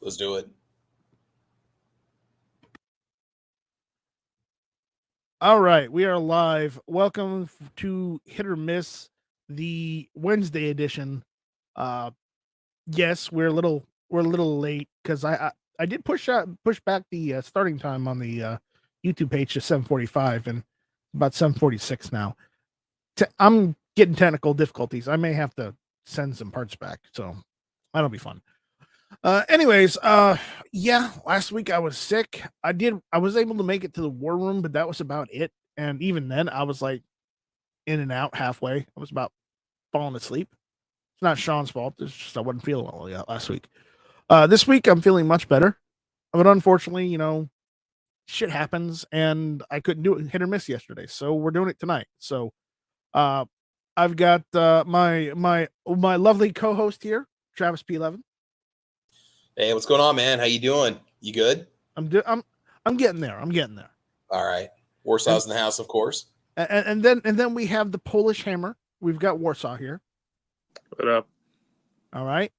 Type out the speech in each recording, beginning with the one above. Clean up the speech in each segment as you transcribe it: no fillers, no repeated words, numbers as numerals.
Let's do it. All right, we are live. Welcome to Hit or Miss, the Wednesday edition. Yes, we're a little late because I did push back the starting time on the YouTube page to 7:45 and about 7:46 now. I'm getting technical difficulties. I may have to send some parts back, so that'll be fun. Anyways, yeah, last week I was sick. I was able to make it to the war room, but that was about it. And even then I was like in and out halfway. I was about falling asleep. It's not Sean's fault. It's just I wasn't feeling well last week. This week I'm feeling much better. But unfortunately, shit happens and I couldn't do it hit or miss yesterday. So we're doing it tonight. So I've got my lovely co-host here, Travis P11. Hey, what's going on, man? How you doing? You good? I'm getting there. All right. Warsaw's in the house, of course. And then we have the Polish Hammer. We've got Warsaw here. What up? All right.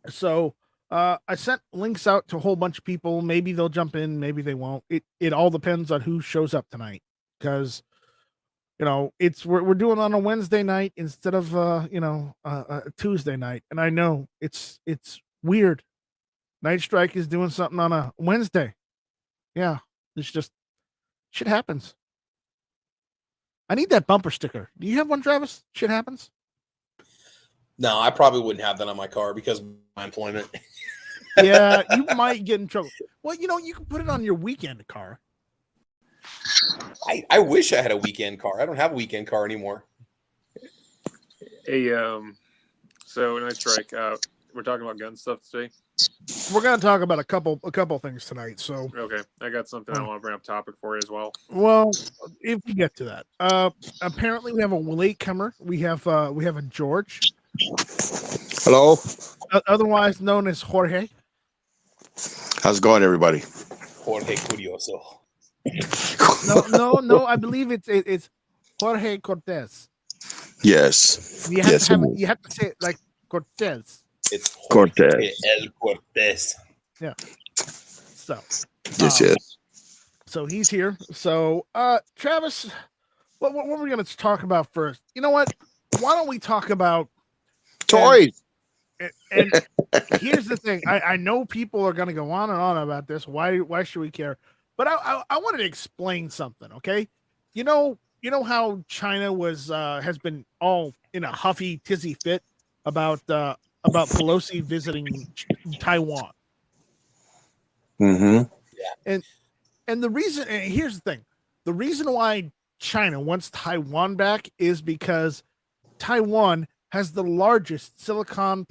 So I sent links out to a whole bunch of people. Maybe they'll jump in, maybe they won't. It all depends on who shows up tonight, because we're doing on a Wednesday night instead of a Tuesday night, and I know it's weird. Night Strike is doing something on a Wednesday. Yeah, it's just shit happens. I need that bumper sticker. Do you have one, Travis? Shit happens. No, I probably wouldn't have that on my car because of my employment. Yeah, you might get in trouble. Well, you can put it on your weekend car. I wish I had a weekend car. I don't have a weekend car anymore. Hey, so Night Strike. We're talking about gun stuff today. We're gonna talk about a couple things tonight. So okay, I got something I want to bring up topic for you as well. Well, if we get to that, apparently we have a latecomer. We have a George. Hello. Otherwise known as Jorge. How's it going, everybody? Jorge Curioso. No. I believe it's Jorge Cortez. Yes. You have to say it like Cortez. It's Cortez. El Cortez. Yeah. So. Yes. So he's here. So, Travis, what are we going to talk about first? You know what? Why don't we talk about toys? And here's the thing. I know people are going to go on and on about this. Why should we care? But I wanted to explain something, okay? You know how China has been all in a huffy tizzy fit about Pelosi visiting Taiwan. Mm-hmm. Yeah. And the reason, and here's the thing, the reason why China wants Taiwan back is because Taiwan has the largest silicon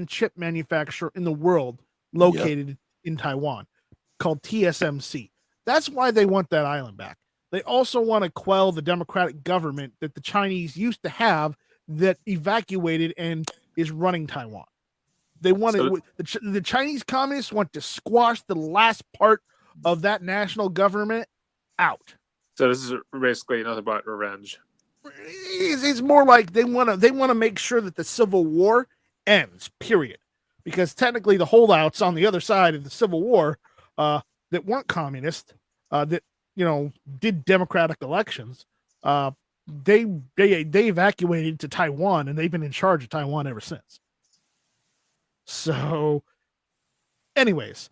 chip manufacturer in the world located in Taiwan, called TSMC. That's why they want that island back. They also want to quell the democratic government that the Chinese used to have that evacuated and is running Taiwan. They want the Chinese communists want to squash the last part of that national government out. So this is basically nothing but revenge. It's more like they want to make sure that the Civil War ends, period. Because technically the holdouts on the other side of the Civil War that weren't communist, that did democratic elections, they evacuated to Taiwan, and they've been in charge of Taiwan ever since. So anyways,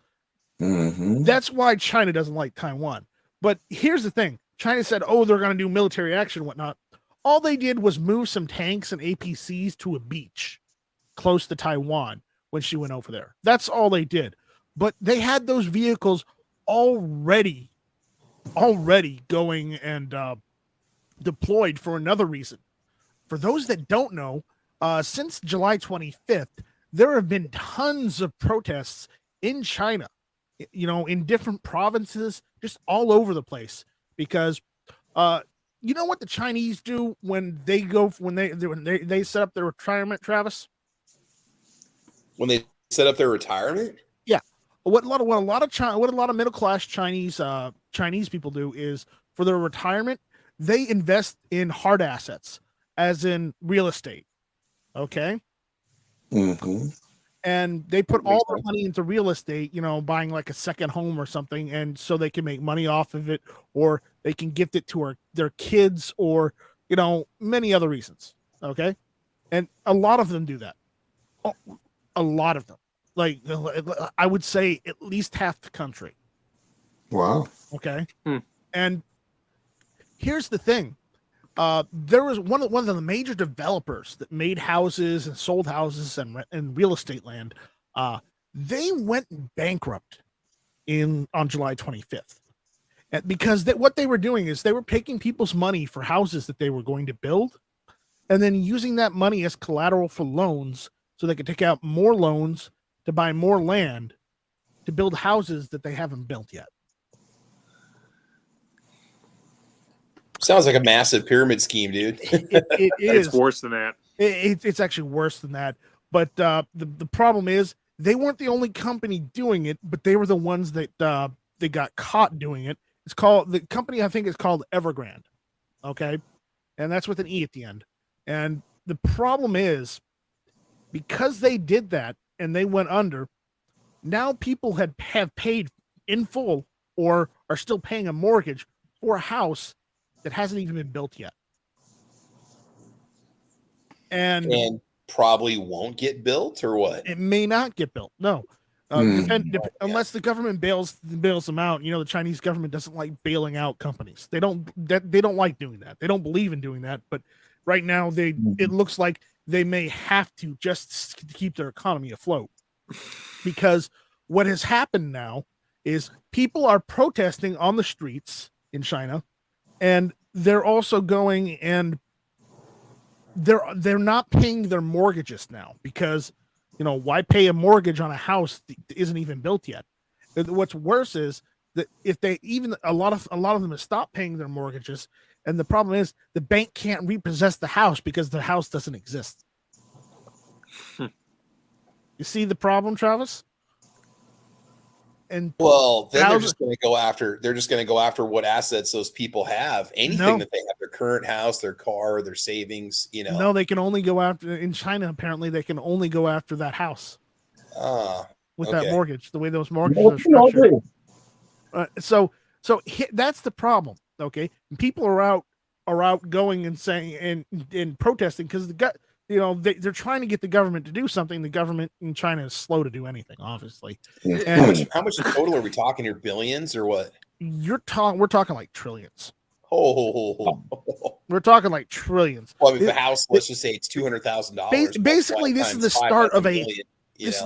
that's why China doesn't like Taiwan. But here's the thing. China said, they're going to do military action and whatnot. All they did was move some tanks and APCs to a beach close to Taiwan when she went over there. That's all they did. But they had those vehicles already going and deployed for another reason. For those that don't know, since July 25th, there have been tons of protests in China, in different provinces, just all over the place, because you know what the Chinese do when they set up their retirement, Travis? When they set up their retirement? Yeah. What a lot of middle class Chinese people do is, for their retirement, they invest in hard assets, as in real estate. Okay. Mm-hmm. and they put That makes all their sense. money into real estate, buying like a second home or something, and so they can make money off of it, or they can gift it to their kids, or many other reasons. Okay, and a lot of them do that. Oh, a lot of them, like I would say, at least half the country. Wow. Okay, and here's the thing. There was one of the major developers that made houses and sold houses and real estate land. They went bankrupt on July 25th, and because what they were doing is they were taking people's money for houses that they were going to build, and then using that money as collateral for loans, so they could take out more loans to buy more land to build houses that they haven't built yet. Sounds like a massive pyramid scheme, dude. It is. It's worse than that. It's actually worse than that. But the problem is they weren't the only company doing it, but they were the ones that they got caught doing it. The company I think is called Evergrande, okay, and that's with an E at the end. And the problem is because they did that and they went under. Now people have paid in full or are still paying a mortgage for a house that hasn't even been built yet. And probably won't get built, or what? It may not get built. No. Unless the government bails them out. The Chinese government doesn't like bailing out companies. They don't like doing that. They don't believe in doing that. But right now it looks like they may have to just to keep their economy afloat. Because what has happened now is people are protesting on the streets in China, and they're also going and they're not paying their mortgages now because why pay a mortgage on a house that isn't even built yet? What's worse is that if they a lot of them have stopped paying their mortgages, and the problem is the bank can't repossess the house because the house doesn't exist. You see the problem, Travis? And well, then they're just going to go after what assets those people have. Anything that they have, their current house, their car, their savings. No, they can only go after in China. Apparently, they can only go after that house with that mortgage. The way those mortgages are structured. So that's the problem. Okay, and people are out going and saying and protesting because they're trying to get the government to do something. The government in China is slow to do anything, obviously. And how much in total are we talking here? Billions or what? We're talking like trillions. Oh, we're talking like trillions. Well, if the house, let's just say it's $200,000. Basically, this is the start of the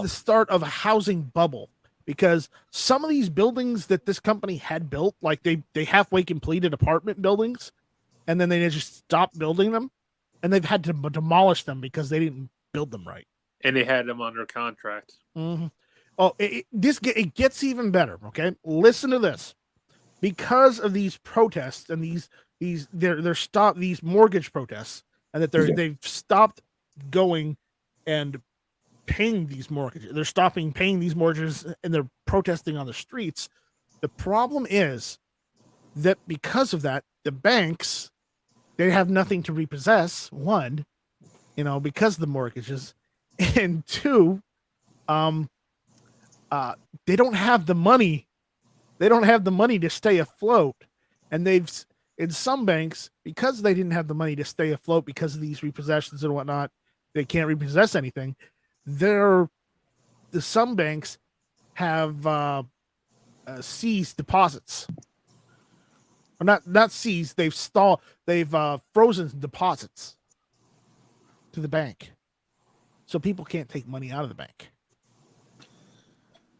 start of a housing bubble, because some of these buildings that this company had built, like they halfway completed apartment buildings, and then they just stopped building them. And they've had to demolish them because they didn't build them right. And they had them under contract. Mm-hmm. Oh, it gets even better. Okay, listen to this. Because of these protests and these mortgage protests, and that they've stopped going and paying these mortgages. They're stopping paying these mortgages, and they're protesting on the streets. The problem is that because of that, the banks, they have nothing to repossess, one, because of the mortgages, and two, they don't have the money. They don't have the money to stay afloat. And in some banks, because they didn't have the money to stay afloat because of these repossessions and whatnot, they can't repossess anything. Some banks have seized deposits. Or not seized, they've frozen deposits to the bank. So people can't take money out of the bank. I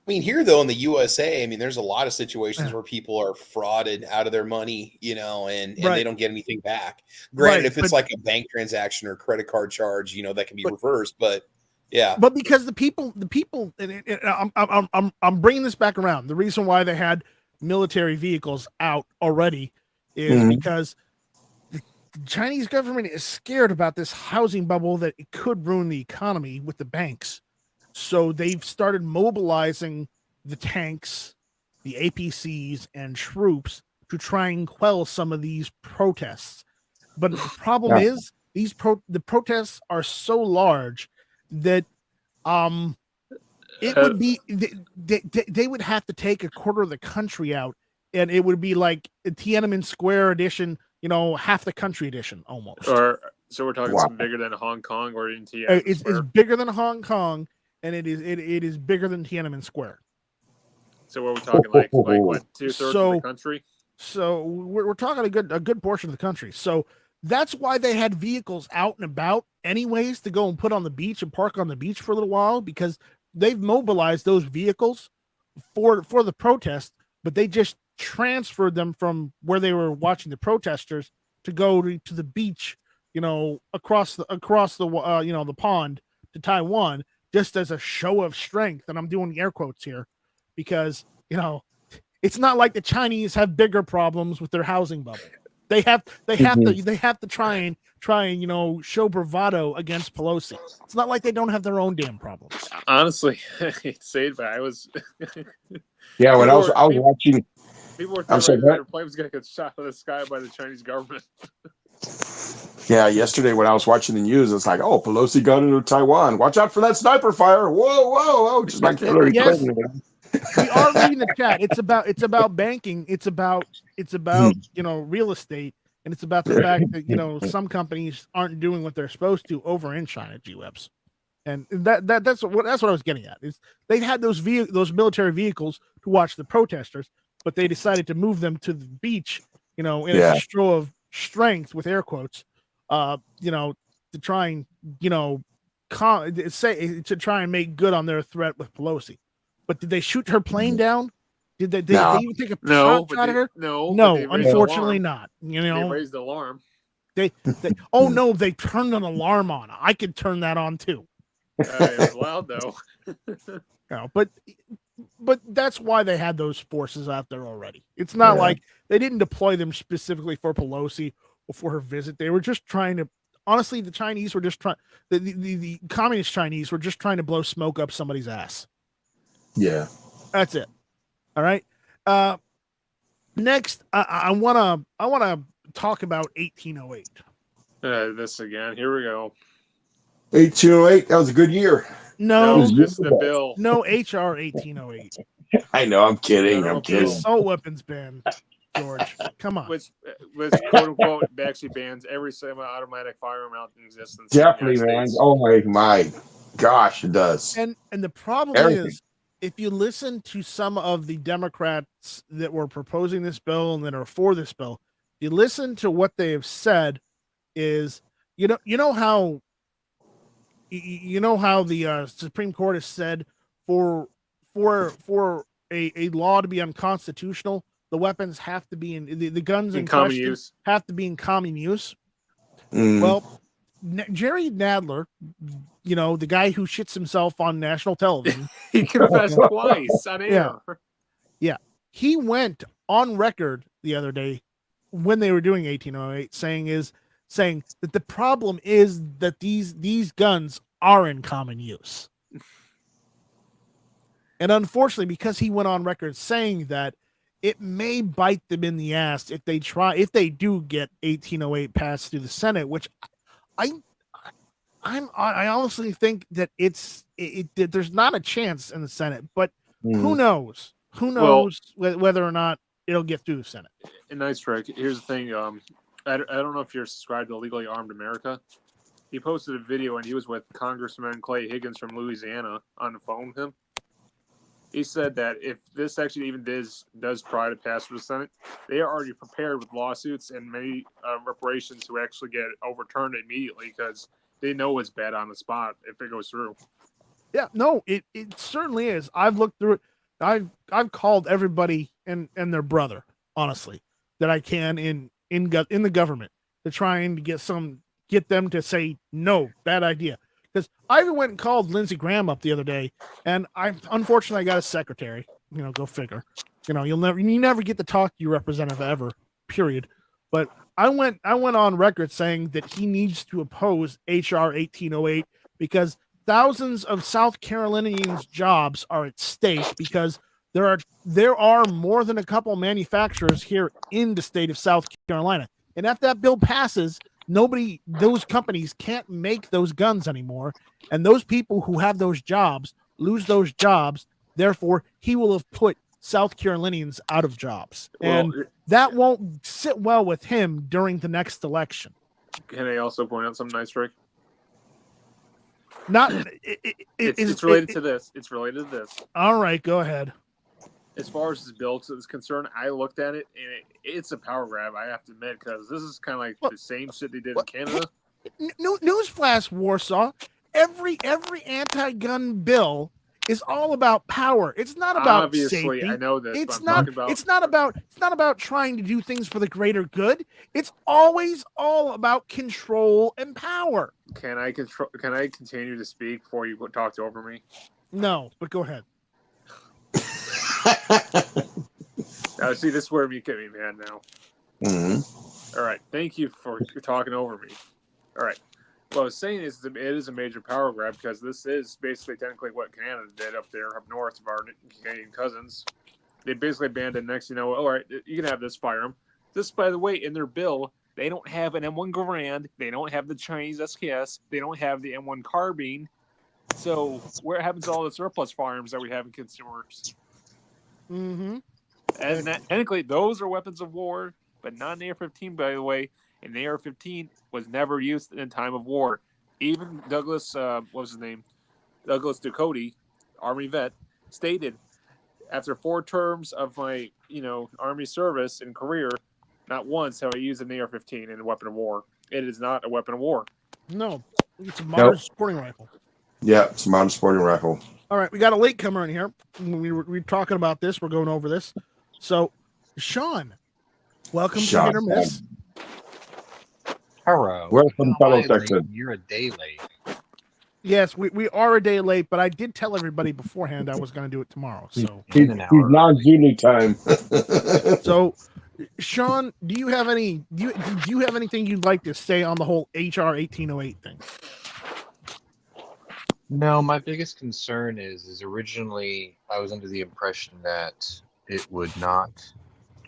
mean, here though in the USA, there's a lot of situations where people are frauded out of their money, and they don't get anything back. Granted, if it's like a bank transaction or credit card charge, that can be reversed. But yeah, but because the people, and I'm bringing this back around. The reason why they had military vehicles out already is because the Chinese government is scared about this housing bubble, that it could ruin the economy with the banks. So they've started mobilizing the tanks, the APCs, and troops to try and quell some of these protests. But the problem is the protests are so large that it would be they would have to take a quarter of the country out, and it would be like a Tiananmen Square edition, half the country edition almost. Or so we're talking something bigger than Hong Kong or in Tiananmen it's bigger than Hong Kong, and it is bigger than Tiananmen Square. So what we're talking like what 2/3 of the country? So we're talking a good portion of the country. So that's why they had vehicles out and about anyways to go and put on the beach and park on the beach for a little while, because they've mobilized those vehicles for the protest, but they just transferred them from where they were watching the protesters to go to the beach, across the the pond to Taiwan, just as a show of strength. And I'm doing air quotes here because, it's not like the Chinese have bigger problems with their housing bubble. They have to try and show bravado against Pelosi. It's not like they don't have their own damn problems. Honestly, I hate to say it, but I was. Yeah, when I was watching. People were thinking their plane was going to get shot out of the sky by the Chinese government. Yeah, yesterday when I was watching the news, it's like, oh, Pelosi got into Taiwan. Watch out for that sniper fire! Whoa, whoa, whoa! Just like Hillary Clinton. We are reading the chat. It's about banking. It's about real estate, and it's about the fact that some companies aren't doing what they're supposed to over in China, G-Webs. And that's what I was getting at. Is they had those military vehicles to watch the protesters, but they decided to move them to the beach, in a show of strength with air quotes, to try and to try and make good on their threat with Pelosi. But did they shoot her plane down? Did they even take a shot at her? No, unfortunately not. They raised the alarm. They turned an alarm on. I could turn that on too. It was loud though. But that's why they had those forces out there already. It's not like they didn't deploy them specifically for Pelosi or for her visit. They were just trying to. Honestly, the Chinese were just trying. The communist Chinese were just trying to blow smoke up somebody's ass. Yeah, that's it. All right. Next, I wanna talk about 1808. This again. Here we go. 1808. That was a good year. No, this is the bill. No, HR 1808. I know. I'm kidding. I'm kidding. Assault weapons ban, George. Come on. Which quote unquote actually bans every semi-automatic firearm out in existence. Definitely, man. Oh my gosh, it does. And the problem is, if you listen to some of the Democrats that were proposing this bill and that are for this bill, you listen to what they have said is, you know how the Supreme Court has said for a law to be unconstitutional, the weapons have to be the guns in common question use. Have to be in common use. Mm. Well, Jerry Nadler, the guy who shits himself on national television. He confessed twice on air. Yeah. He went on record the other day when they were doing 1808 saying that the problem is that these guns are in common use. And unfortunately, because he went on record saying that, it may bite them in the ass if they do get 1808 passed through the Senate, which I honestly think that there's not a chance in the Senate, but who knows? Who knows whether or not it'll get through the Senate? And nice, Rick. Here's the thing. I don't know if you're subscribed to Legally Armed America. He posted a video and he was with Congressman Clay Higgins from Louisiana on the phone with him. He said that if this actually even does try to pass through the Senate, they are already prepared with lawsuits and many reparations to actually get overturned immediately because they know it's bad on the spot if it goes through. Yeah, no, it certainly is. I've looked through it. I've called everybody and their brother, honestly, that I can in the government to try and get them to say no, bad idea. Because I even went and called Lindsey Graham up the other day, and unfortunately I got a secretary. Go figure. You never get to talk to your representative ever. Period. But I went on record saying that he needs to oppose HR 1808 because thousands of South Carolinians' jobs are at stake because there are more than a couple manufacturers here in the state of South Carolina, and if that bill passes, those companies can't make those guns anymore, and those people who have those jobs lose those jobs. Therefore, he will have put South Carolinians out of jobs. And that won't sit well with him during the next election. Can I also point out something nice, Rick? It's related to this. It's related to this. All right, go ahead. As far as this bill is concerned, I looked at it, and it's a power grab, I have to admit, because this is kind of like the same shit they did in Canada. Newsflash, Warsaw. Every anti-gun bill is all about power. It's not about obviously safety. I know this. It's not. It's not about trying to do things for the greater good. It's always all about control and power. Can I continue to speak before you talk over me? No, but go ahead. Now, see, this is where you get me mad now. Mm-hmm. All right, thank you for talking over me. All right, what I was saying is it is a major power grab because this is basically technically what Canada did up there, up north of our Canadian cousins. They basically banned it. Next, all right, you can have this firearm. This, by the way, in their bill, they don't have an M1 Garand. They don't have the Chinese SKS. They don't have the M1 carbine. So where happens to all the surplus firearms that we have in consumers? Mm-hmm. And technically, those are weapons of war, but not an AR-15, by the way. And the AR-15 was never used in time of war. Even Douglas, what was his name? Douglas Ducote, Army vet, stated, after 4 terms of my, Army service and career, not once have I used an AR-15 in a weapon of war. It is not a weapon of war. No, it's a modern sporting rifle. Yeah, it's a modern sporting rifle. All right, we got a latecomer in here. We were talking about this. We're going over this. So, Sean, welcome to Hit or Miss. Hello. Welcome, fellow Texan. You're a day late. Yes, we are a day late, but I did tell everybody beforehand I was going to do it tomorrow. So he's non-Zulu time. So, Sean, do you have anything you'd like to say on the whole HR 1808 thing? No, my biggest concern is originally I was under the impression that it would not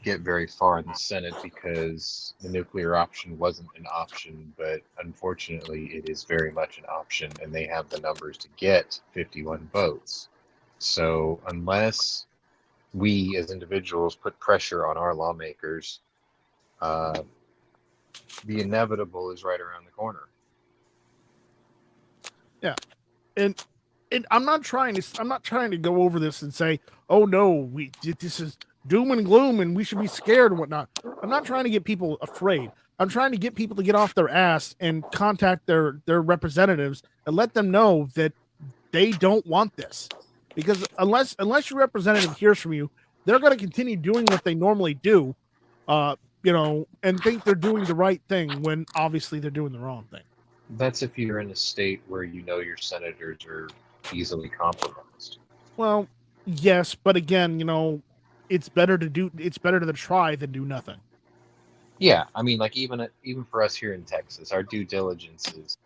get very far in the Senate because the nuclear option wasn't an option, but unfortunately it is very much an option, and they have the numbers to get 51 votes. So unless we as individuals put pressure on our lawmakers, the inevitable is right around the corner. Yeah. And I'm not trying to go over this and say, oh no, this is doom and gloom and we should be scared and whatnot. I'm not trying to get people afraid. I'm trying to get people to get off their ass and contact their representatives and let them know that they don't want this. Because unless your representative hears from you, they're going to continue doing what they normally do, and think they're doing the right thing when obviously they're doing the wrong thing. That's if you're in a state where your senators are easily compromised. Well, yes, but again, it's better to try than do nothing. Yeah, I mean, like even for us here in Texas, our due diligence is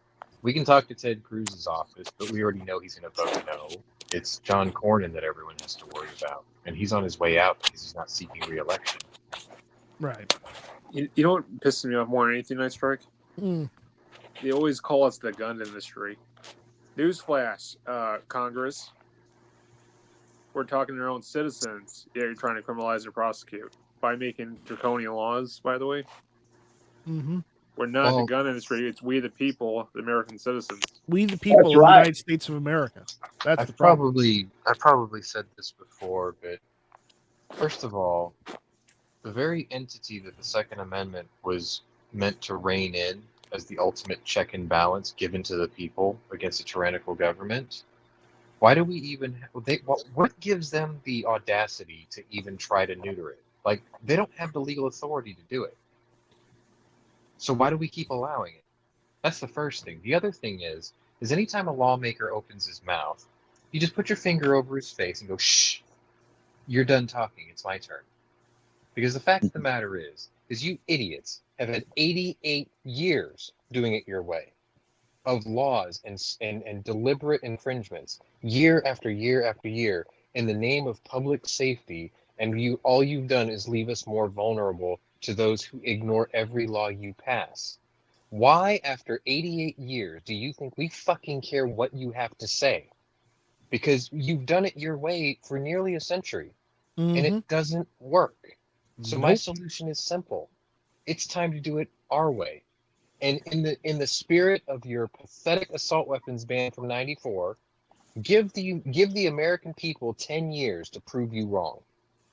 we can talk to Ted Cruz's office, but we already know he's going to vote no. It's John Cornyn that everyone has to worry about, and he's on his way out because he's not seeking re-election. Right. You know what pisses me off more than anything, Night Strike? They always call us the gun industry. Newsflash, Congress. We're talking to their own citizens. Yeah, you're trying to criminalize or prosecute by making draconian laws, by the way. Mm-hmm. We're not the gun industry. It's we the people, the American citizens. We the people of the United States of America. That's the problem. I probably said this before, but first of all, the very entity that the Second Amendment was meant to rein in as the ultimate check and balance given to the people against a tyrannical government. Why do we even? What gives them the audacity to even try to neuter it? Like, they don't have the legal authority to do it. So why do we keep allowing it? That's the first thing. The other thing is anytime a lawmaker opens his mouth, you just put your finger over his face and go, shh, you're done talking. It's my turn. Because the fact of the matter is you idiots have had 88 years doing it your way of laws and deliberate infringements year after year after year in the name of public safety, and all you've done is leave us more vulnerable to those who ignore every law you pass. Why, after 88 years, do you think we fucking care what you have to say? because you've done it your way for nearly a century, and Mhm. it doesn't work. So my Nope. solution is simple. It's time to do it our way. And in the spirit of your pathetic assault weapons ban from '94, give the American people 10 years to prove you wrong.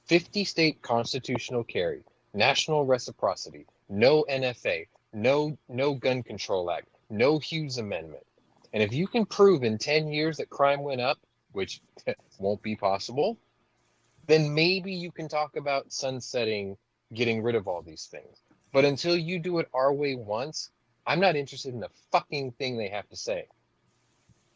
50 state constitutional carry, national reciprocity, no NFA, no gun control act, no Hughes amendment. And if you can prove in 10 years that crime went up, which won't be possible, then maybe you can talk about sunsetting, getting rid of all these things. But until you do it our way once, I'm not interested in a fucking thing they have to say.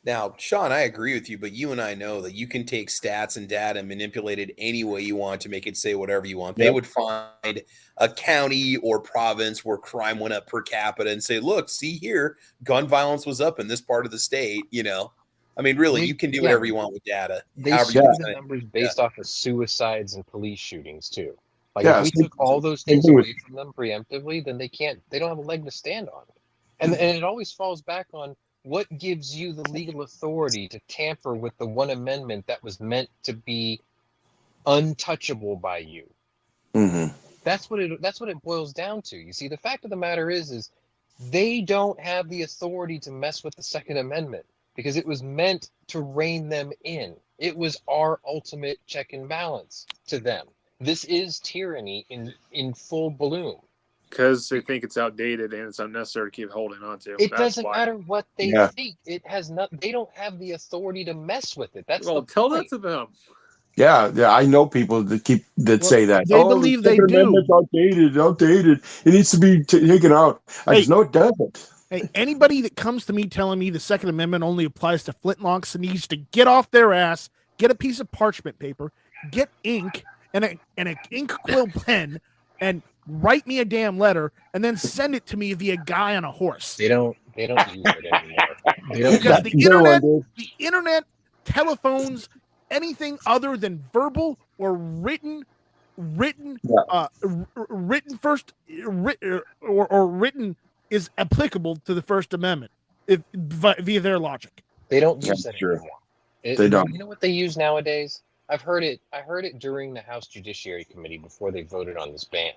Now, Sean, I agree with you, but you and I know that you can take stats and data and manipulate it any way you want to make it say whatever you want. They would find a county or province where crime went up per capita and say, look, see here, gun violence was up in this part of the state, you know. I mean, really, you can do whatever you want with data. They skew the numbers based off of suicides and police shootings too. Like if we took all those things away from them preemptively, then they don't have a leg to stand on. And it always falls back on what gives you the legal authority to tamper with the one amendment that was meant to be untouchable by you. Mm-hmm. That's what it boils down to. You see, the fact of the matter is they don't have the authority to mess with the Second Amendment because it was meant to rein them in. It was our ultimate check and balance to them. This is tyranny in full bloom. Because they think it's outdated and it's unnecessary to keep holding on to. It doesn't matter what they think. It has not. They don't have the authority to mess with it. That's tell that to them. Yeah, I know people that say that. They believe they do. Outdated. It needs to be taken out. I just know it doesn't. Hey, anybody that comes to me telling me the Second Amendment only applies to flintlocks needs to get off their ass, get a piece of parchment paper, get ink and an ink quill pen, and write me a damn letter, and then send it to me via guy on a horse. They don't use it anymore. Because the internet, telephones, anything other than verbal or written is applicable to the First Amendment via their logic. They don't use that anymore. They don't. You know what they use nowadays? I heard it during the House Judiciary Committee before they voted on this ban.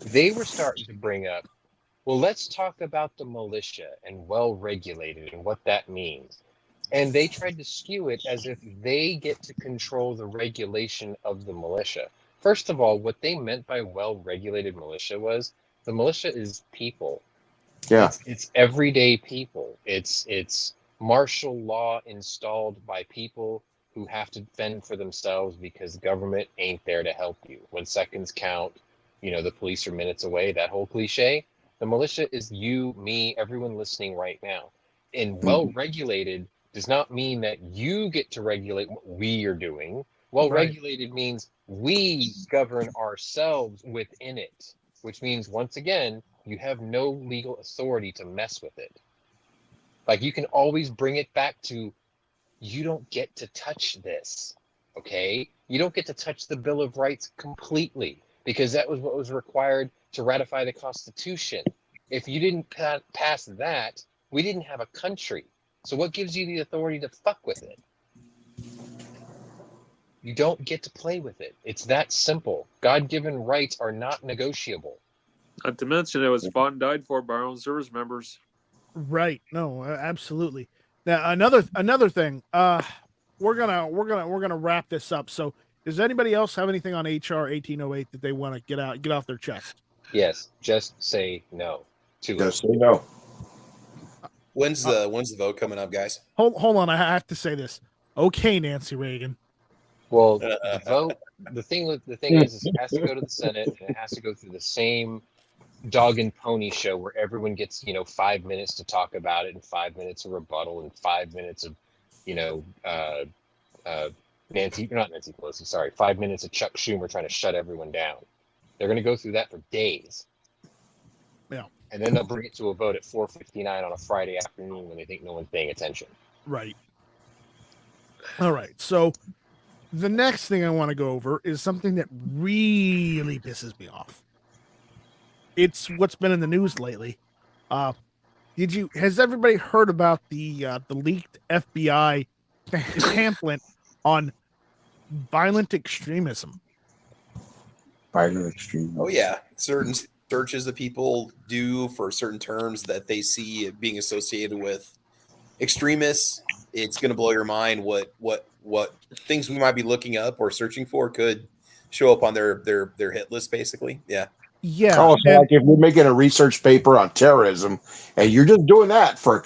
They were starting to bring up, well, let's talk about the militia and well-regulated and what that means. And they tried to skew it as if they get to control the regulation of the militia. First of all, what they meant by well-regulated militia was the militia is people. Yeah. It's everyday people. It's martial law installed by people who have to fend for themselves because government ain't there to help you. When seconds count, the police are minutes away, that whole cliche. The militia is you, me, everyone listening right now. And well-regulated does not mean that you get to regulate what we are doing. Well-regulated means we govern ourselves within it, which means, once again, you have no legal authority to mess with it. Like, you can always bring it back to, you don't get to touch this, okay? You don't get to touch the Bill of Rights completely, because that was what was required to ratify the Constitution. If you didn't pass that, we didn't have a country. So what gives you the authority to fuck with it? You don't get to play with it. It's that simple. God-given rights are not negotiable. Not to mention, it was fought and died for by our own service members. Right. No, absolutely. Now another thing. We're gonna wrap this up. So, does anybody else have anything on HR 1808 that they want to get off their chest? Yes. Just say no to it. Just say no. When's the vote coming up, guys? Hold on. I have to say this. Okay, Nancy Reagan. Well, the vote. The thing is, it has to go to the Senate, and it has to go through the same dog and pony show where everyone gets 5 minutes to talk about it, and 5 minutes of rebuttal, and 5 minutes of not Nancy Pelosi. Sorry, 5 minutes of Chuck Schumer trying to shut everyone down. They're going to go through that for days. Yeah. And then they'll bring it to a vote at 4:59 on a Friday afternoon when they think no one's paying attention. Right. All right. So the next thing I want to go over is something that really pisses me off. It's what's been in the news lately. Has everybody heard about the leaked FBI pamphlet on violent extremism. Violent extremism. Oh yeah, certain searches that people do for certain terms that they see being associated with extremists. It's going to blow your mind what things we might be looking up or searching for could show up on their hit list, basically. Yeah. Yeah. Oh, so like if you're making a research paper on terrorism and you're just doing that for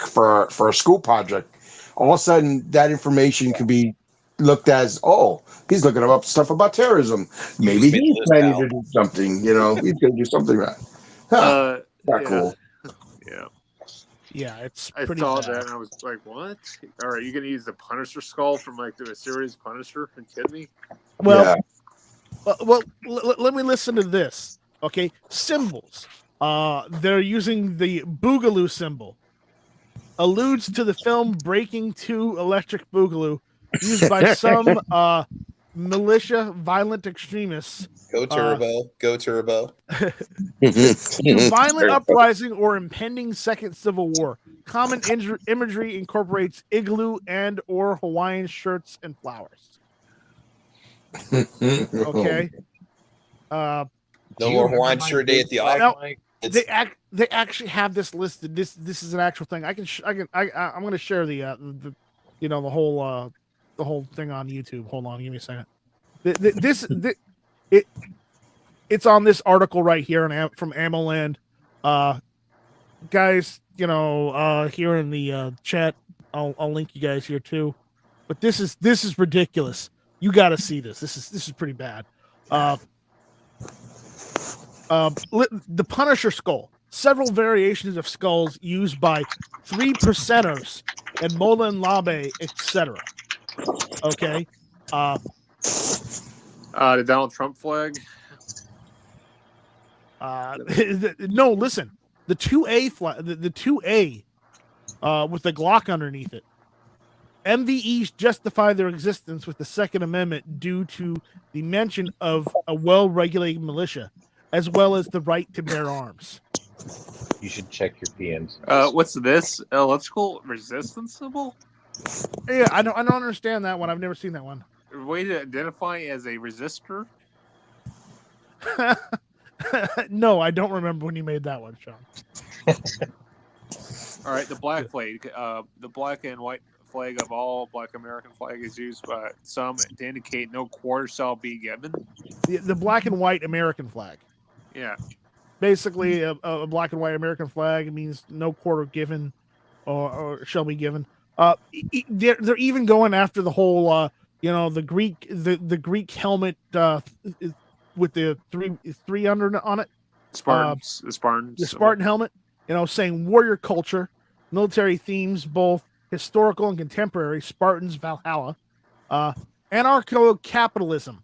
a school project, all of a sudden that information can be looked as, oh, he's looking up stuff about terrorism. Maybe he's planning to do something. He's going to do something right. Huh. Not cool. Yeah. Yeah, it's I pretty saw bad. that and I was like, what? All right, you going to use the Punisher skull from like the series Punisher? Are you kidding me? Well, let me listen to this. Okay, symbols. They're using the Boogaloo symbol. Alludes to the film Breaking 2 Electric Boogaloo, used by some militia violent extremists. Go Turbo. Go Turbo. To violent uprising or impending second civil war. Common imagery incorporates igloo and or Hawaiian shirts and flowers. Okay. No more Hawaiian shirt day at the office. They actually have this listed. This is an actual thing. I'm going to share the whole thing on YouTube. Hold on, give me a second. It's on this article right here from AmmoLand. Guys, here in the chat, I'll link you guys here too. But this is ridiculous. You got to see this. This is pretty bad. The Punisher skull. Several variations of skulls used by 3%ers and Mola and Labe, etc. Okay. The Donald Trump flag. No, listen. The 2A flag, the 2A with the Glock underneath it. MVEs justify their existence with the Second Amendment due to the mention of a well-regulated militia, as well as the right to bear arms. You should check your PMs. What's this? Electrical resistance symbol? Yeah, I don't understand that one. I've never seen that one. Way to identify as a resistor? No, I don't remember when you made that one, Sean. All right, the black flag, the black and white flag of all black American flag is used by some to indicate no quarter shall be given. The black and white American flag. Yeah. Basically, a black and white American flag means no quarter given or shall be given. They're even going after the whole, the Greek helmet with the three under on it. The Spartan helmet. Saying warrior culture, military themes, both historical and contemporary. Spartans, Valhalla, anarcho-capitalism.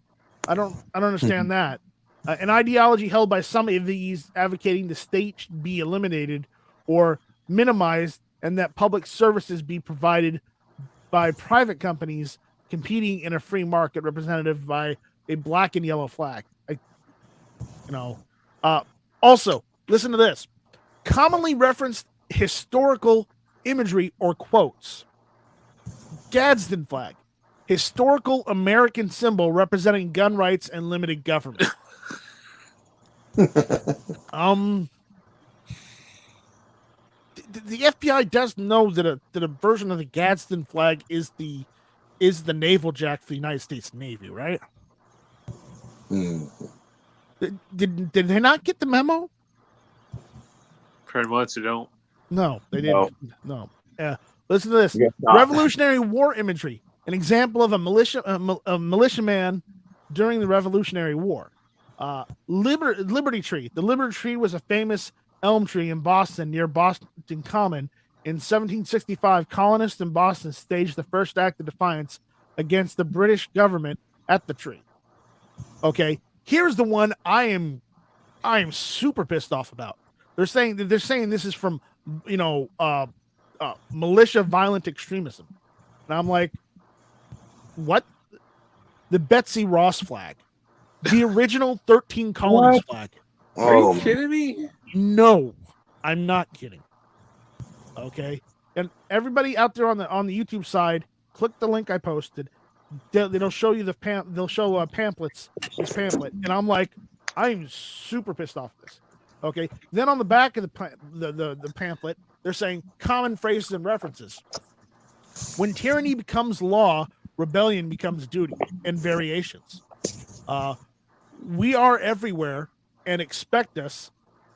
I don't understand that. An ideology held by some of these advocating the state should be eliminated or minimized, and that public services be provided by private companies competing in a free market represented by a black and yellow flag. Also, listen to this. Commonly referenced historical imagery or quotes. Gadsden flag. Historical American symbol representing gun rights and limited government. The FBI does know that a version of the Gadsden flag is the naval jack for the United States Navy, right? Did they not get the memo? Pretty much, they don't. No, they didn't. No. Listen to this. Revolutionary War imagery. An example of a militiaman during the Revolutionary War. Liberty Tree. The Liberty Tree was a famous elm tree in Boston near Boston Common. In 1765, colonists in Boston staged the first act of defiance against the British government at the tree. Okay, here's the one I am super pissed off about. They're saying this is from militia violent extremism, and I'm like, what? The Betsy Ross flag, the original 13 colonies flag. Are you kidding me? No, I'm not kidding. Okay, and everybody out there on the YouTube side, click the link I posted. They'll show you they'll show pamphlets, this pamphlet, and I'm like, I'm super pissed off at this. Okay. Then on the back of the pamphlet, they're saying common phrases and references. When tyranny becomes law, rebellion becomes duty, and variations. We are everywhere and expect us.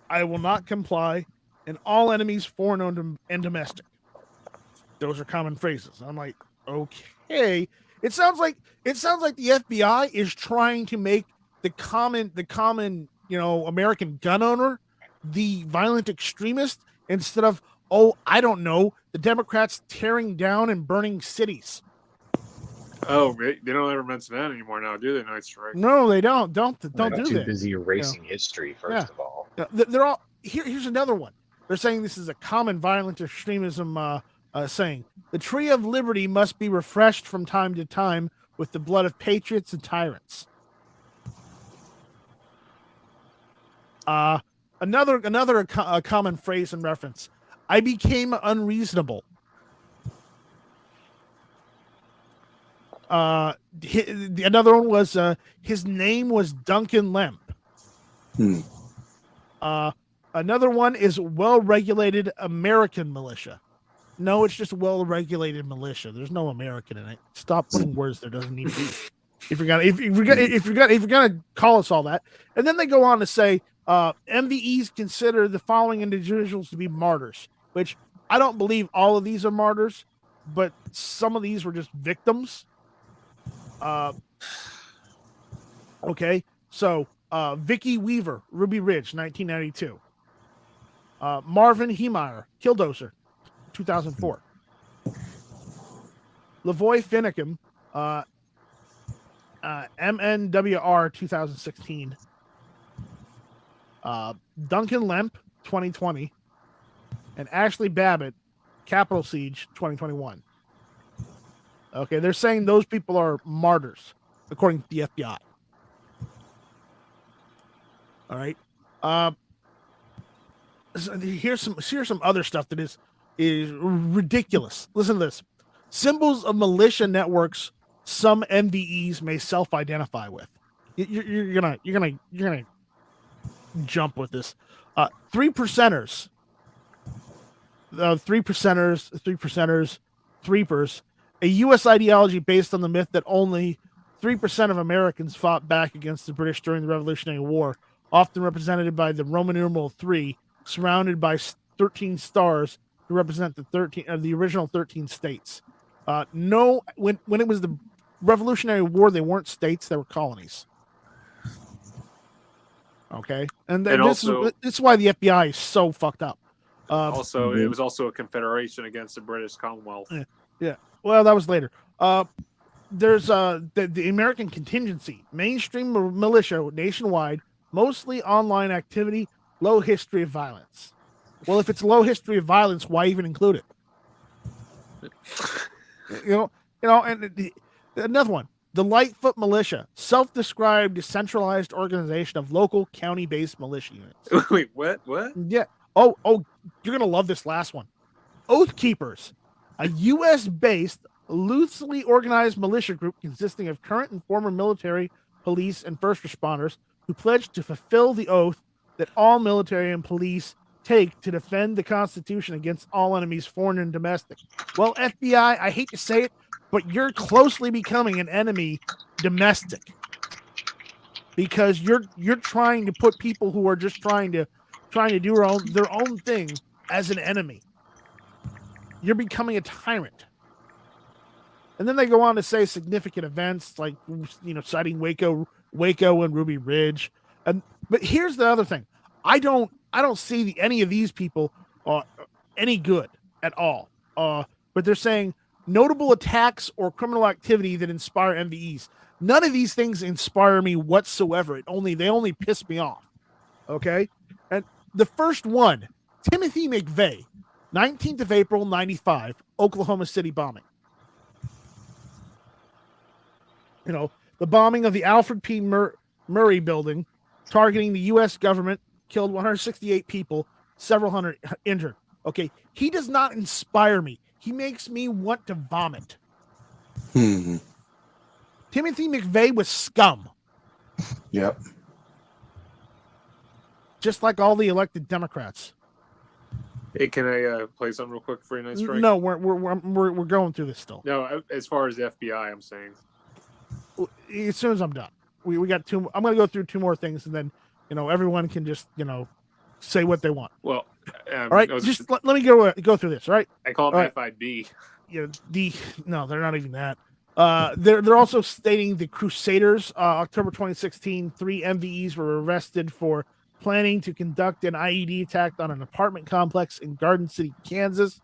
I will not comply, and all enemies, foreign and domestic. Those are common phrases. I'm like, okay. It sounds like the FBI is trying to make the common American gun owner the violent extremist instead of, I don't know, the Democrats tearing down and burning cities. Oh, they don't ever mention that anymore now, do they? Night Strike. No, they don't. Don't do that. Too busy erasing history. First of all, they're all here. Here's another one. They're saying this is a common violent extremism saying. The tree of liberty must be refreshed from time to time with the blood of patriots and tyrants. Another common phrase and reference. I became unreasonable. Another one was his name was Duncan Lemp. Another one is well-regulated American militia. No, it's just well-regulated militia. There's no American in it. Stop putting words there doesn't need to be. If you're gonna call us all that, and then they go on to say MVEs consider the following individuals to be martyrs, which I don't believe all of these are martyrs, but some of these were just victims. Okay, so Vicky Weaver, Ruby Ridge, 1992. Marvin Heemeyer, Killdozer, 2004. Lavoy Finicum, MNWR, 2016. Duncan Lemp, 2020. And Ashley Babbitt, Capitol Siege, 2021. Okay, they're saying those people are martyrs, according to the FBI. All right. So here's some other stuff that is ridiculous. Listen to this. Symbols of militia networks some MVEs may self-identify with. You're gonna jump with this. Three percenters, threepers. A U.S. ideology based on the myth that only 3% of Americans fought back against the British during the Revolutionary War, often represented by the Roman numeral 3, surrounded by 13 stars to represent the original 13 states. No, when it was the Revolutionary War, they weren't states; they were colonies. Okay, and this is why the FBI is so fucked up. It was also a confederation against the British Commonwealth. Yeah. Well, that was later. There's the American contingency, mainstream militia nationwide, mostly online activity, low history of violence. Well, if it's low history of violence, why even include it? And another one, the Lightfoot Militia, self-described decentralized organization of local county-based militia units. Wait, what? Yeah. Oh, you're gonna love this last one. Oath Keepers, a U.S.-based, loosely organized militia group consisting of current and former military, police, and first responders who pledge to fulfill the oath that all military and police take to defend the Constitution against all enemies, foreign and domestic. Well, FBI, I hate to say it, but you're closely becoming an enemy domestic because you're trying to put people who are just trying to do their own thing as an enemy. You're becoming a tyrant. And then they go on to say significant events like, citing Waco and Ruby Ridge. But here's the other thing. I don't see any of these people any good at all. But they're saying notable attacks or criminal activity that inspire MVEs. None of these things inspire me whatsoever. They only piss me off. Okay? And the first one, Timothy McVeigh, 19th of April, 95, Oklahoma City bombing. The bombing of the Alfred P. Murray building, targeting the U.S. government, killed 168 people, several hundred injured. Okay, he does not inspire me. He makes me want to vomit. Hmm. Timothy McVeigh was scum. Yep. Just like all the elected Democrats. Hey, can I play something real quick for you, Night Strike? No, we're going through this still. No, as far as the FBI, I'm saying. As soon as I'm done, we got two. I'm going to go through two more things, and then everyone can just say what they want. Well, all right, just let me go through this. All right, I call them FIB. No, they're not even that. They're also stating the Crusaders, October 2016, 3 MVEs were arrested for planning to conduct an IED attack on an apartment complex in Garden City, Kansas,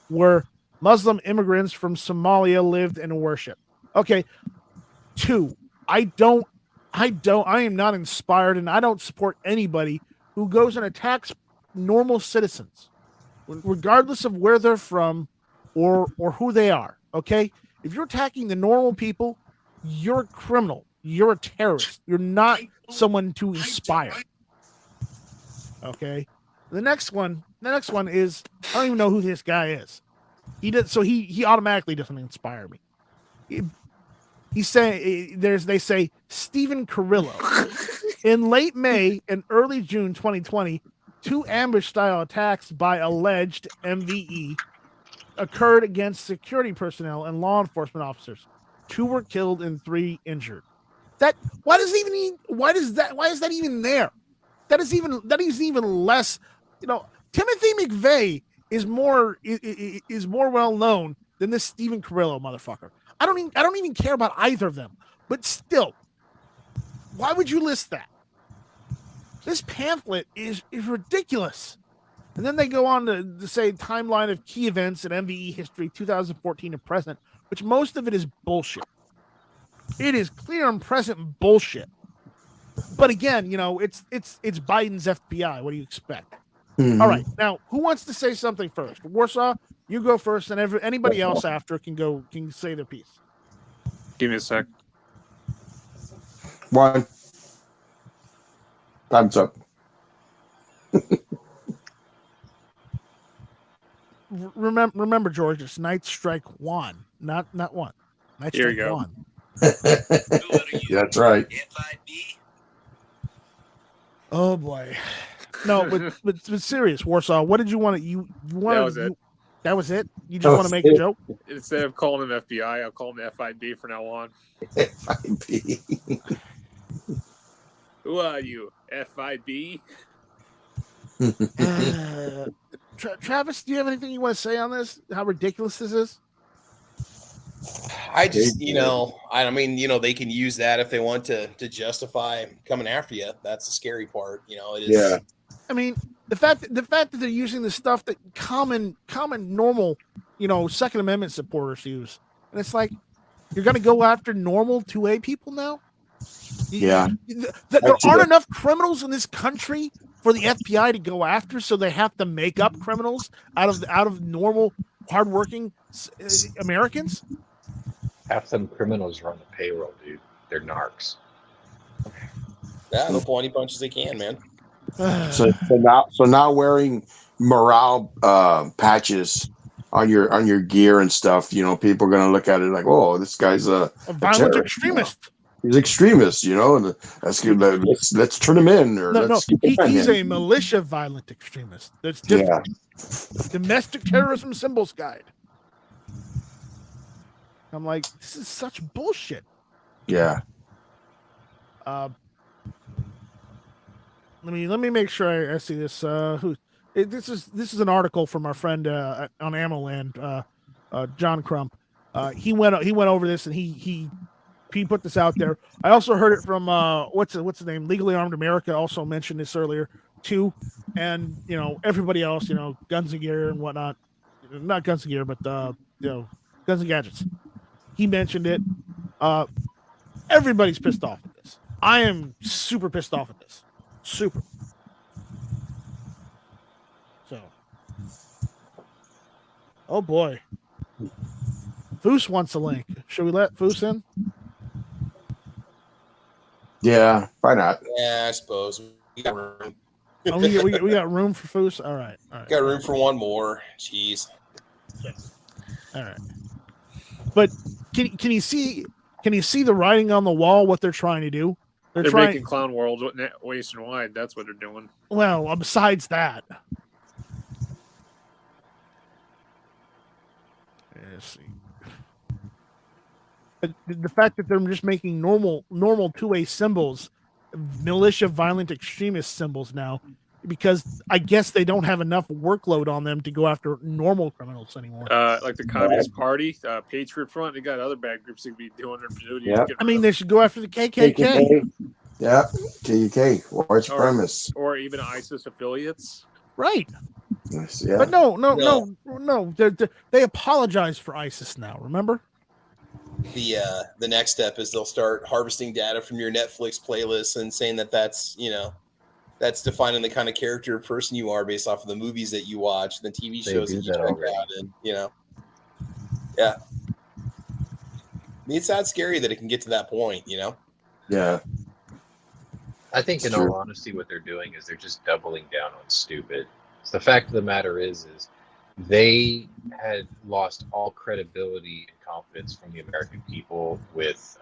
where Muslim immigrants from Somalia lived and worshiped. Okay. 2, I am not inspired, and I don't support anybody who goes and attacks normal citizens, regardless of where they're from or who they are. Okay. If you're attacking the normal people, you're a criminal. You're a terrorist. You're not someone to inspire. Okay. The next one is I don't even know who this guy is. He automatically doesn't inspire me. He's saying they say Stephen Carrillo. In late May and early June 2020, 2 ambush-style attacks by alleged MVE occurred against security personnel and law enforcement officers. 2 were killed and 3 injured. Why is that even there? That is even less. Timothy McVeigh is more well known than this Stephen Carrillo motherfucker. I don't even care about either of them. But still, why would you list that? This pamphlet is ridiculous. And then they go on to say timeline of key events in MVE history 2014 to present, which most of it is bullshit. It is clear and present bullshit. But again, it's Biden's FBI. What do you expect? Mm-hmm. All right, now who wants to say something first? Warsaw, you go first, and anybody else after can say their piece. Give me a sec. 1. Time's up. Remember, George, it's Night Strike 1, not 1. Night Here Strike you go. 1. That's right. Oh boy. No, but serious, Warsaw. What did you want to? You wanted? That was it. That was it. You just want to make a joke. Instead of calling them FBI, I'll call them FIB from now on. FIB. Who are you, FIB? Travis, do you have anything you want to say on this? How ridiculous this is? I just, I mean, they can use that if they want to justify coming after you. That's the scary part. It is. Yeah. I mean, the fact that they're using the stuff that common normal, Second Amendment supporters use, and it's like you're going to go after normal 2A people now. Yeah. There aren't enough criminals in this country for the FBI to go after, so they have to make up criminals out of normal, hardworking Americans. Half them criminals are on the payroll, dude. They're narcs. Yeah, they'll pull any punches they can, man. So now wearing morale patches on your gear and stuff, people are gonna look at it like, oh, this guy's a violent extremist. He's extremist, and let's turn him in, or he's a militia violent extremist. That's different. Yeah. Domestic terrorism symbols guide. I'm like, this is such bullshit. Yeah. Let me make sure I see this. This is an article from our friend on AmmoLand, John Crump. He went over this and he put this out there. I also heard it from what's the name? Legally Armed America also mentioned this earlier too, and everybody else, Guns and Gear and whatnot. Not Guns and Gear, but Guns and Gadgets. He mentioned it. Everybody's pissed off at this. I am super pissed off at this. Super. So. Oh boy. Foos wants a link. Should we let Foos in? Yeah, why not? Yeah, I suppose. We got room. we got room for Foos? All right. Got room for one more. Jeez. All right. But can you see the writing on the wall? What they're trying to do? They're making Clown World nationwide. That's what they're doing. Well, besides that, let's see. But the fact that they're just making normal two-way symbols, militia, violent extremist symbols now, because I guess they don't have enough workload on them to go after normal criminals anymore. Like the Communist Party, Patriot Front, they got other bad groups that be doing their duty. Yep. I mean, they should go after the KKK. Yeah, KKK, white supremacists. Or even ISIS affiliates. Right. Yeah. But no. They apologize for ISIS now, remember? The next step is they'll start harvesting data from your Netflix playlist and saying that's defining the kind of character or person you are based off of the movies that you watch, the TV shows that you check out, and yeah. I mean, it's not scary that it can get to that point, Yeah. I think, in all honesty, what they're doing is they're just doubling down on stupid. So the fact of the matter is they had lost all credibility and confidence from the American people with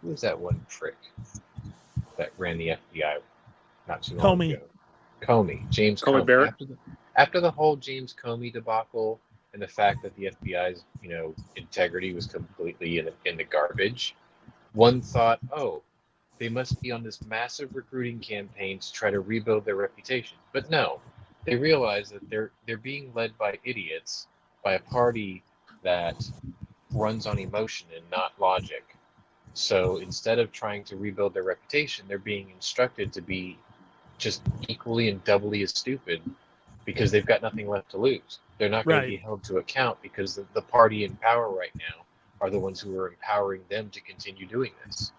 who was that one prick that ran the FBI not too long ago? James Comey. Barrett. After the whole James Comey debacle and the fact that the FBI's integrity was completely in the garbage, one thought, they must be on this massive recruiting campaign to try to rebuild their reputation. But no, they realize that they're being led by idiots, by a party that runs on emotion and not logic. So instead of trying to rebuild their reputation, they're being instructed to be just equally and doubly as stupid because they've got nothing left to lose. They're not going to be held to account because the party in power right now are the ones who are empowering them to continue doing this.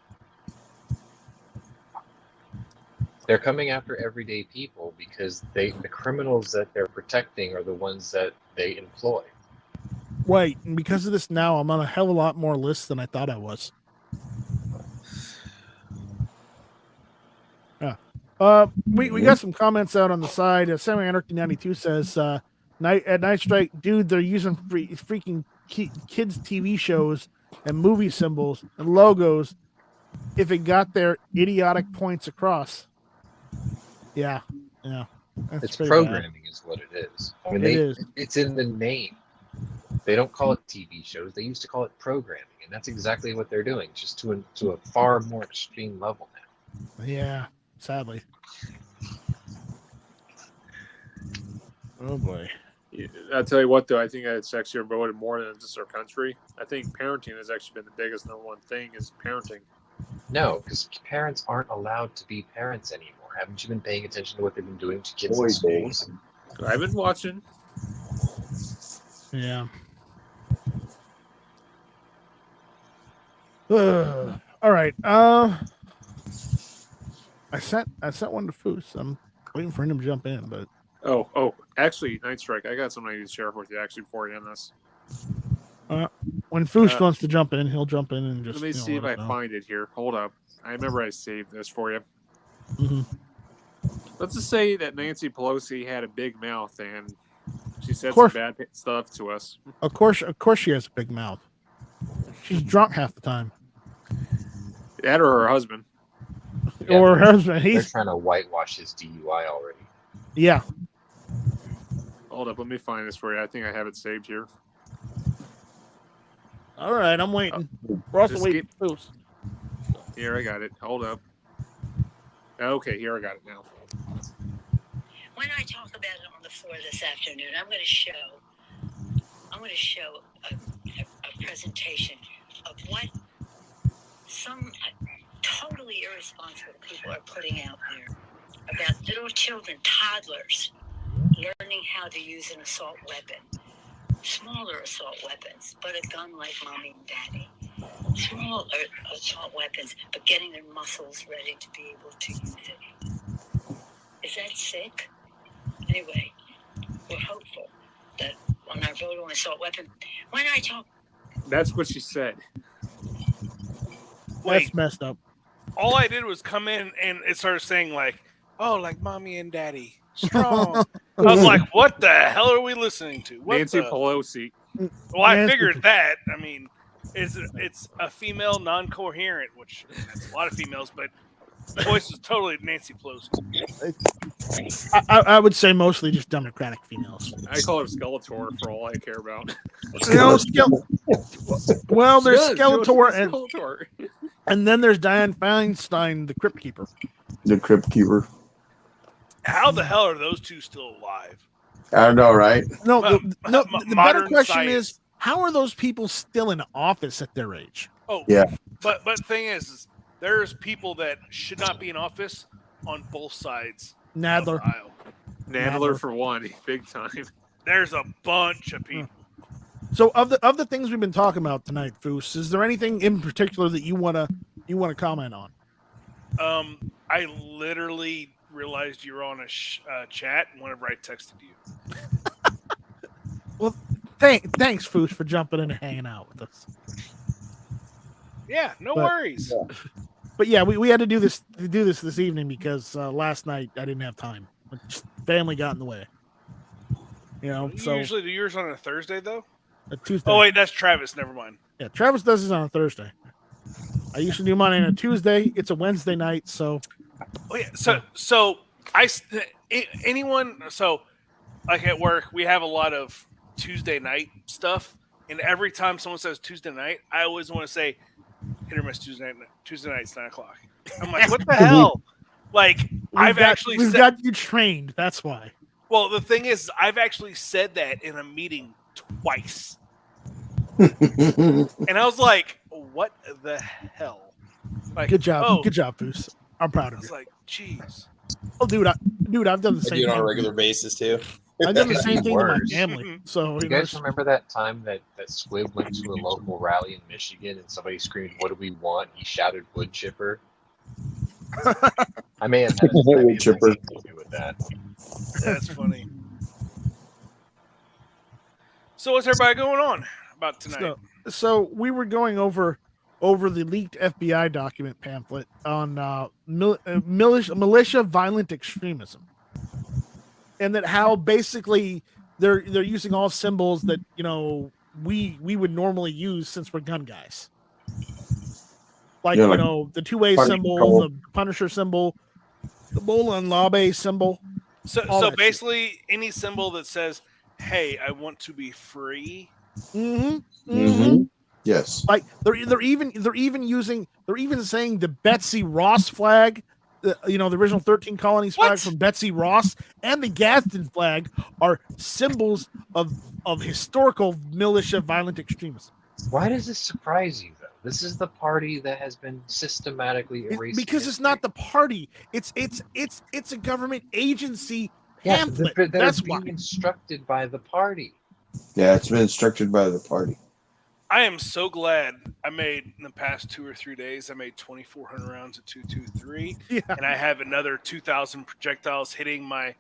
They're coming after everyday people because the criminals that they're protecting are the ones that they employ. Right, and because of this now, I'm on a hell of a lot more lists than I thought I was. Yeah. We got some comments out on the side. Sammy Anarchy 92 says, at Night Strike, dude, they're using freaking kids' TV shows and movie symbols and logos if it got their idiotic points across. Yeah. It's programming is what it is. I mean, it's in the name. They don't call it TV shows. They used to call it programming, and that's exactly what they're doing, just to a far more extreme level now. Yeah, sadly. Oh boy. I'll tell you what, though, I think it's actually voted more than just our country. I think parenting has actually been the biggest number one thing is parenting. No, because parents aren't allowed to be parents anymore. Haven't you been paying attention to what they've been doing to kids in schools? I've been watching. Yeah. All right. I sent one to Foos. I'm waiting for him to jump in, but actually, Night Strike, I got something I need to share with you actually before you end this. When Foos wants to jump in, he'll jump in and just. Let me see if I find it here. Hold up. I remember I saved this for you. Mm-hmm. Let's just say that Nancy Pelosi had a big mouth and she said some bad stuff to us. Of course, she has a big mouth. She's drunk half the time. That or her husband. Yeah, or her husband. They're trying to whitewash his DUI already. Yeah. Hold up. Let me find this for you. I think I have it saved here. All right. I'm waiting. We're also waiting for Foos. Here, I got it. Hold up. Okay, here I got it now. When I talk about it on the floor this afternoon, I'm going to show a presentation of what some totally irresponsible people are putting out there about little children, toddlers, learning how to use an assault weapon, smaller assault weapons, but a gun like mommy and daddy. Small assault weapons, but getting their muscles ready to be able to use it. Is that sick? Anyway, we're hopeful that on our vote on assault weapon, when I talk... That's what she said. That's messed up. All I did was come in and it started saying like mommy and daddy. Strong. I was like, what the hell are we listening to? Nancy Pelosi. Well, I Nancy figured that. I mean, it's a female non-coherent, which that's a lot of females, but the voice is totally Nancy Pelosi. I would say mostly just Democratic females. I call her Skeletor for all I care about. You know, well, there's Yes, Skeletor, and then there's Dianne Feinstein, the Crypt Keeper. The Crypt Keeper. How the hell are those two still alive? I don't know, right? No, the better Modern question science. is, how are those people still in office at their age? Oh, Yeah. But the thing is there's people that should not be in office on both sides of Nadler. the aisle. Nadler for one, big time. There's a bunch of people. So of the things we've been talking about tonight, Foos, is there anything in particular that you wanna comment on? I literally realized you were on a chat whenever I texted you. Well, thanks, Foos, for jumping in and hanging out with us. Yeah, no But- worries. But yeah, we had to do this evening because last night I didn't have time. Just family got in the way. You know, You so usually do yours on a Thursday though. a Tuesday. Oh wait, that's Travis. Never mind. Yeah, Travis does his on a Thursday. I usually do mine on a Tuesday. It's a Wednesday night, so Oh yeah. So anyone. So like at work, we have a lot of Tuesday night stuff, and every time someone says Tuesday night, I always want to say, "Hit or miss Tuesday night. Tuesday night's 9:00." I'm like, what the hell? Like we've got you trained. That's why. Well, the thing is, I've actually said that in a meeting twice. And I was like, what the hell? Like, Good job. Oh, Good job, Foos. I'm proud I of was you. like, jeez. Oh, dude, I've done the I same do it on a thing. regular basis too. I've done the It's same thing to my worse. family. So You guys remember that time that Squib went to a local rally in Michigan and somebody screamed, "What do we want?" He shouted, "Wood chipper." I may have had Wood chipper. something to do with that. That's funny. So what's everybody going on about tonight? So we were going over the leaked FBI document pamphlet on militia violent extremism, and that how basically they're using all symbols that we would normally use since we're gun guys, like Yeah, like the two-way Punisher symbol, symbol. the Punisher symbol, the Bola and Labe symbol. all So that shit. basically, any symbol that says, "Hey, I want to be free." Yes. Like they're even saying the Betsy Ross flag, the original 13 colonies flag What? from Betsy Ross and the Gadsden flag are symbols of historical militia violent extremism. Why does this surprise you, though? This is the party that has been systematically erased. Because it's not the party. It's a government agency yeah, pamphlet. they're That's being why. instructed by the party. Yeah, it's been instructed by the party. I am so glad I made in the past 2 or 3 days. I made 2,400 rounds of 223, Yeah. and I have another 2,000 projectiles hitting my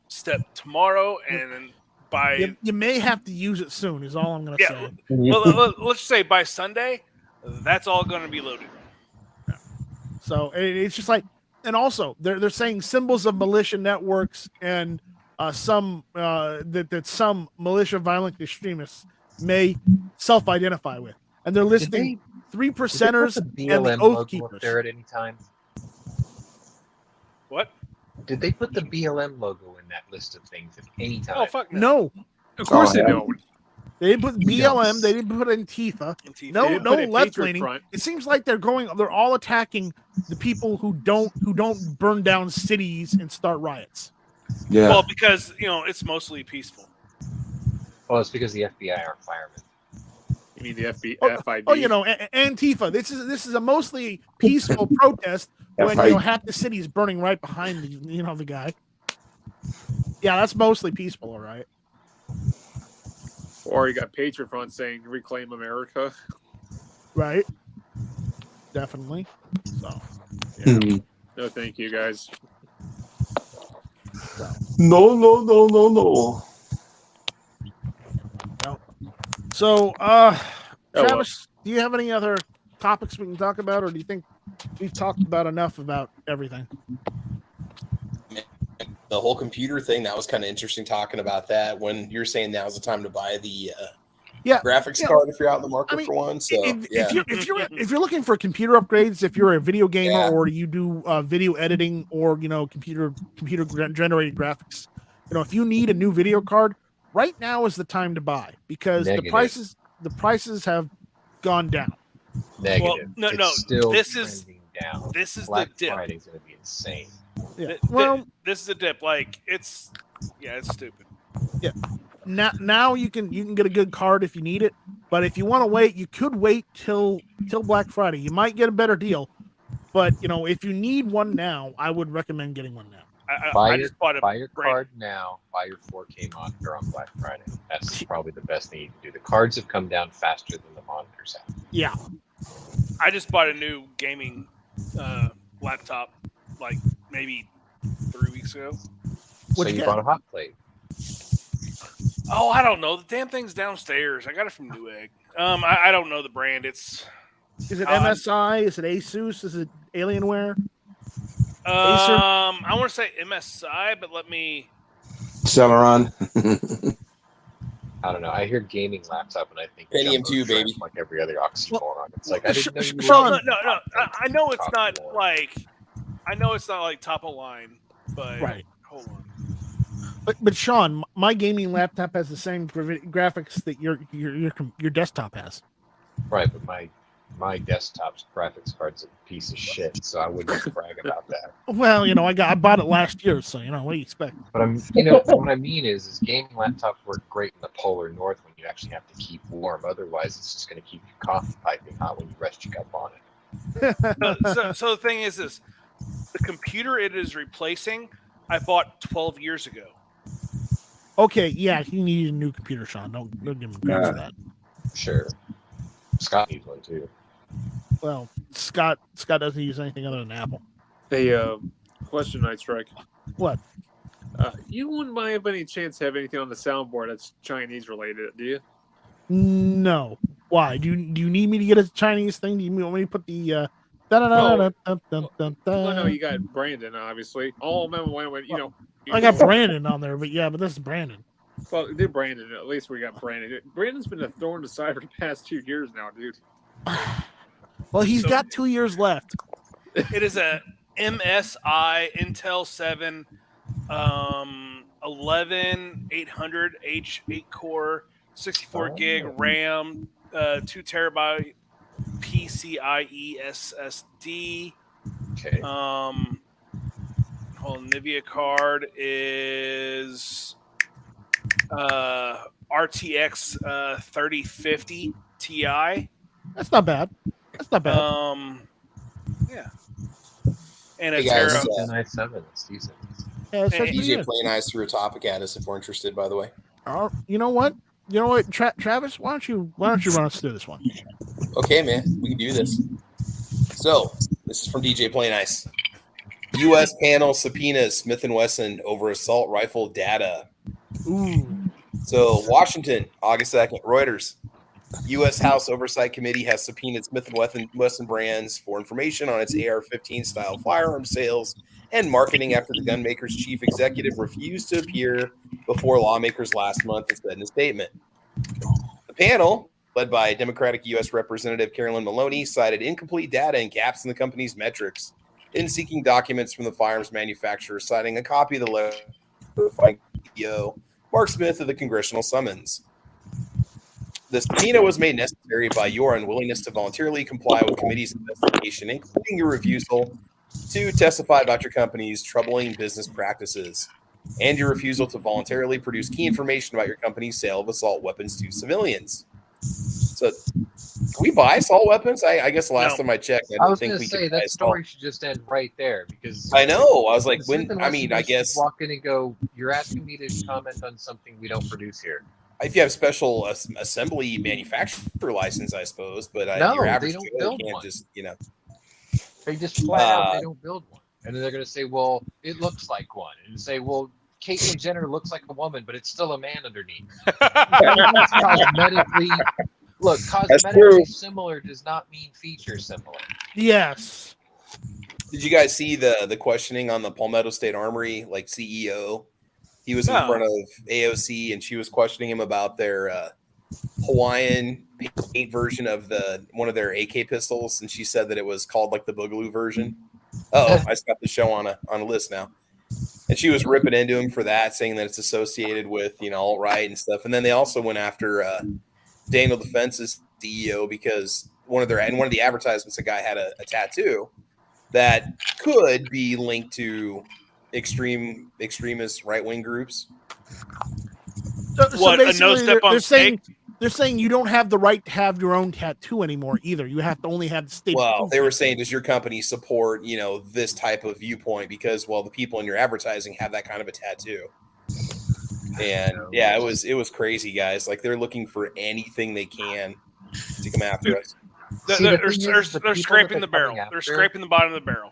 step tomorrow, and then by You may have to use it soon. Is all I'm gonna Yeah. say. well, let's say by Sunday, that's all going to be loaded. So it's just like, and also they're saying symbols of militia networks and some that some militia violent extremists may self-identify with, and they're listing 3 percenters Did they put the and the BLM oath logo up keepers. there at any time? What? Did they put the BLM logo in that list of things at any time? Oh fuck no! No, Of course they yeah. don't. they didn't put BLM. They didn't put Antifa. Antifa. No, They didn't no put a left Patriot leaning. Front. It seems like they're all attacking the people who don't burn down cities and start riots. Yeah. Well, because it's mostly peaceful. Well, it's because the FBI aren't firemen. You mean the FID? Oh, Antifa. This is a mostly peaceful protest when FID. half the city is burning right behind the guy. Yeah, that's mostly peaceful, all right. Or you got Patriot Front saying "Reclaim America." Right. Definitely. So No, thank you, guys. No. So well. Travis, do you have any other topics we can talk about, or do you think we've talked about enough about everything? the whole computer thing, that was kind of interesting talking about that when you're saying now's the time to buy the graphics card if you're out in the market for one. So if you're looking for computer upgrades, if you're a video gamer or you do video editing or computer generated graphics, if you need a new video card, right now is the time to buy because the prices have gone down. Negative. Well, no. Still this is down. This is Black the dip. Friday's going to be insane. Yeah. This is a dip. Like it's stupid. Yeah. Now you can get a good card if you need it, but if you want to wait, you could wait till Black Friday. You might get a better deal, but if you need one now, I would recommend getting one now. Buy your card now. Buy your 4K monitor on Black Friday. That's probably the best thing you can do. The cards have come down faster than the monitors have. Yeah. I just bought a new gaming laptop, like maybe 3 weeks ago. So you bought a hot plate. Oh, I don't know. The damn thing's downstairs. I got it from Newegg. I don't know the brand. Is it MSI? Is it Asus? Is it Alienware? I want to say MSI, but let me. Celeron. I don't know. I hear gaming laptop and I think Pentium 2, baby. Like every other oxymoron. It's like I didn't know you Sean, no. I know it's not like. I know it's not like top of line, but right. Hold on. But Sean, my gaming laptop has the same graphics that your desktop has. Right, but my desktop's graphics card's a piece of shit, so I wouldn't brag about that. Well, I bought it last year, so what do you expect? But what I mean is gaming laptops work great in the polar north when you actually have to keep warm. Otherwise, it's just going to keep your coffee piping hot when you rest your cup on it. So the thing is this: the computer it is replacing, I bought 12 years ago. Okay, yeah, you need a new computer, Sean. Don't give him credit for that. Sure. Scott needs one too. Well, Scott doesn't use anything other than Apple. Hey, question, Night Strike. What? You wouldn't by any chance have anything on the soundboard that's Chinese related, do you? No. Why? Do you need me to get a Chinese thing? Do you want me to put the Well, no, you got Brandon, obviously. All of them when I got Brandon on there, but this is Brandon. Well, did Brandon? At least we got Brandon. Brandon's been a thorn in the side for the past 2 years now, dude. Well, he's got 2 years left. It is a MSI Intel 7 11800H 8-core 64 gig RAM 2 terabyte PCIe SSD. Okay. Nvidia card is RTX 3050 Ti. That's not bad. Yeah. And a Hey guys, i7. It's decent. Yeah, it's DJ Play Nice threw a topic at us if we're interested, by the way. You know what? Travis, why don't you run us through this one? Okay, man, we can do this. So, this is from DJ Play Nice. U.S. panel subpoenas Smith & Wesson over assault rifle data. Ooh. So, Washington, August 2nd, Reuters. U.S. House Oversight Committee has subpoenaed Smith & Wesson brands for information on its AR-15 style firearm sales and marketing after the gunmaker's chief executive refused to appear before lawmakers last month and said in a statement. The panel, led by Democratic U.S. Representative Carolyn Maloney, cited incomplete data and gaps in the company's metrics in seeking documents from the firearms manufacturer, citing a copy of the letter notifying CEO Mark Smith of the congressional summons. The subpoena was made necessary by your unwillingness to voluntarily comply with committee's investigation, including your refusal to testify about your company's troubling business practices and your refusal to voluntarily produce key information about your company's sale of assault weapons to civilians. So, can we buy assault weapons? I guess the last time I checked, I was going to say that story should just end right there because I know. I was like, I guess walk in and go, you're asking me to comment on something we don't produce here. If you have special assembly manufacturer license, I suppose, but no, your average they don't build can't one. just, They just flat out they don't build one, and then they're going to say, "Well, it looks like one," and say, "Well, Caitlyn Jenner looks like a woman, but it's still a man underneath." Cosmetically similar does not mean feature similar. Yes. Did you guys see the questioning on the Palmetto State Armory like CEO? He was in front of AOC, and she was questioning him about their Hawaiian paint version of one of their AK pistols, and she said that it was called like the Boogaloo version. Oh, I just got the show on a list now. And she was ripping into him for that, saying that it's associated with, alt-right and stuff. And then they also went after Daniel Defense's CEO because one of the advertisements, a guy had a tattoo that could be linked to extremist right-wing groups. So a no step on snake? They're saying you don't have the right to have your own tattoo anymore either. You have to only have the state. Well, they were saying, does your company support, this type of viewpoint? Because, the people in your advertising have that kind of a tattoo. And yeah, it was crazy, guys. Like they're looking for anything they can to come after us. They're scraping the barrel. They're scraping the bottom of the barrel.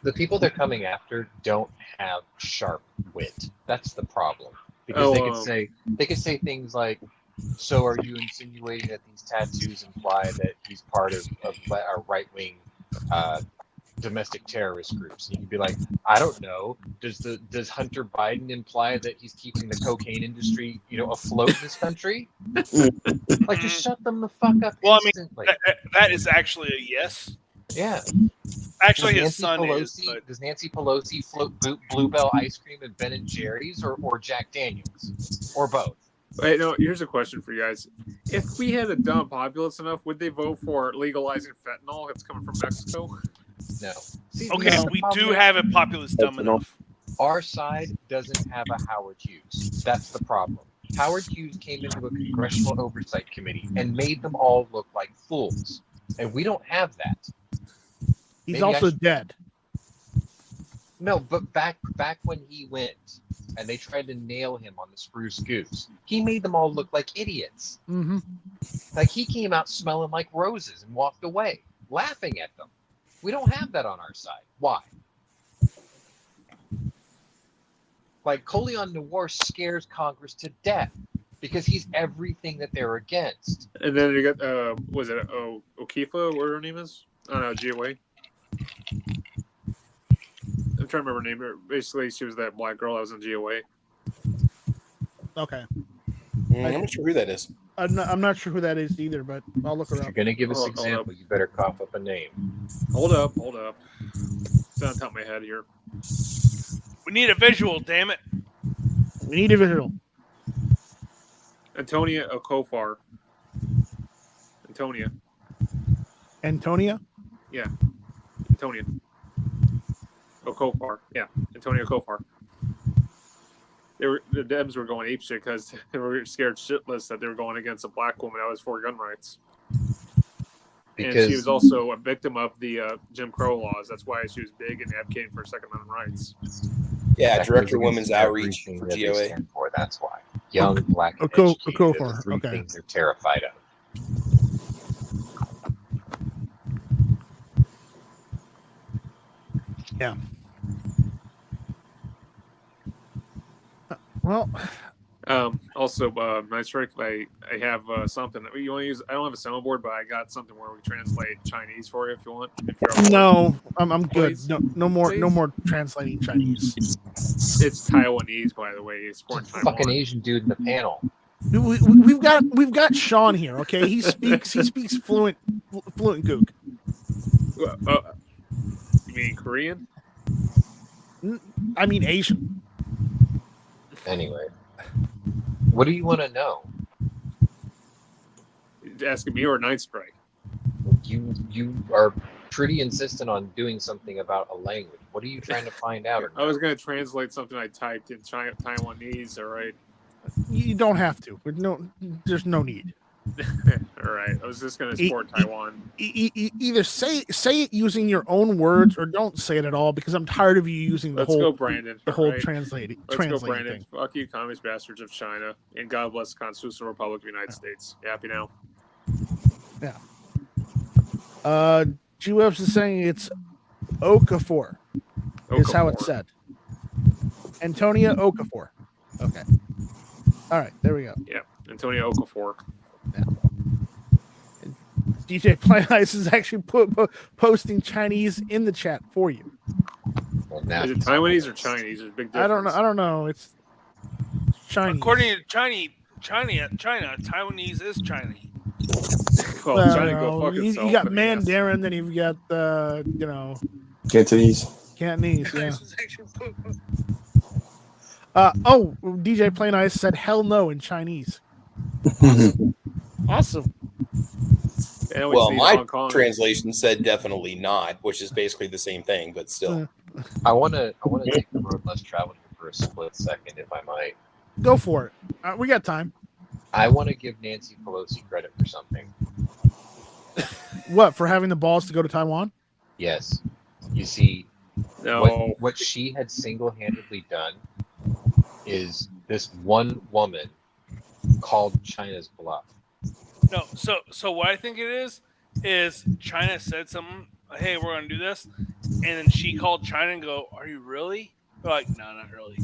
The people they're coming after don't have sharp wit. That's the problem. Because they could say things like, so are you insinuating that these tattoos imply that he's part of a right-wing domestic terrorist groups? And you could be like, I don't know. Does Hunter Biden imply that he's keeping the cocaine industry, afloat in this country? Like, just shut them the fuck up instantly. I mean, that is actually a yes. Yeah. Actually, his son is. Does Nancy Pelosi float Bluebell ice cream and Ben and Jerry's or Jack Daniels? Or both? Wait, no, here's a question for you guys. If we had a dumb populace enough, would they vote for legalizing fentanyl that's coming from Mexico? No. Okay, we do have a populace dumb enough. Our side doesn't have a Howard Hughes. That's the problem. Howard Hughes came into a congressional oversight committee and made them all look like fools. And we don't have that. He's also dead. No, but back when he went and they tried to nail him on the Spruce Goose, he made them all look like idiots. Mm-hmm. Like he came out smelling like roses and walked away, laughing at them. We don't have that on our side. Why? Like Coleon Noir scares Congress to death because he's everything that they're against. And then you got, was it Okifa, what her name is? I don't know, GOA. I'm trying to remember her name. Basically, she was that black girl that was in GOA. Okay. I'm not sure who that is. I'm not sure who that is either, but I'll look her up. If you're going to give us an example, you better cough up a name. Hold up. It's on top of my head here. We need a visual, damn it. We need a visual. Antonia Okofar. Antonia? Yeah. Antonia. Okofar. Yeah. Antonia Okofar. The Debs were going apeshit because they were scared shitless that they were going against a black woman that was for gun rights. And she was also a victim of the Jim Crow laws. That's why she was big and advocating for Second Amendment rights. Yeah, Director of Women's Outreach for GOA. That's why. Young, black, and educated are the three things they're terrified of. Yeah. Well. Also, my strike, I have something. You want to use? I don't have a soundboard, but I got something where we translate Chinese for you if you want. If you're no, I'm good. Please. No more translating Chinese. It's Taiwanese, by the way. It's born in Taiwan. Fucking Asian dude in the panel. We've got Sean here. Okay, he speaks fluent Gook. You mean Korean? I mean Asian. Anyway, what do you want to know? Asking me or Night Strike? You are pretty insistent on doing something about a language. What are you trying to find out? I was going to translate something I typed in Taiwanese. All right. You don't have to. There's no need. All right. I was just going to support Taiwan. Either say it using your own words or don't say it at all because I'm tired of you using the whole translating. Let's go, Brandon. Thing. Fuck you, communist bastards of China, and God bless the Constitutional Republic of the United States. You happy now? Yeah. G-Webs is saying it's Okafor. Is how it's said. Antonia Okafor. Okay. All right, there we go. Yeah, Antonia Okafor. Yeah. DJ Plain Ice is actually posting Chinese in the chat for you. Well, now Is it Taiwanese or Chinese? There's a big difference. I don't know. It's Chinese. According to China, Taiwanese is Chinese. Well, China go fuck you itself. got I mean, yes. Mandarin, then you've got Cantonese. Cantonese. Yeah. DJ Plain Ice said "hell no" in Chinese. Awesome. And we Well, see my Hong Kong. translation said definitely not, which is basically the same thing, but still. I want to take the road less traveled for a split second, if I might. Go for it. We got time. I want to give Nancy Pelosi credit for something. What, for having the balls to go to Taiwan? Yes. You see, No. what she had single-handedly done is this one woman called China's bluff. No, so what I think it is China said something, hey, we're gonna do this, and then she called China and go, are you really? They're like, no, not really.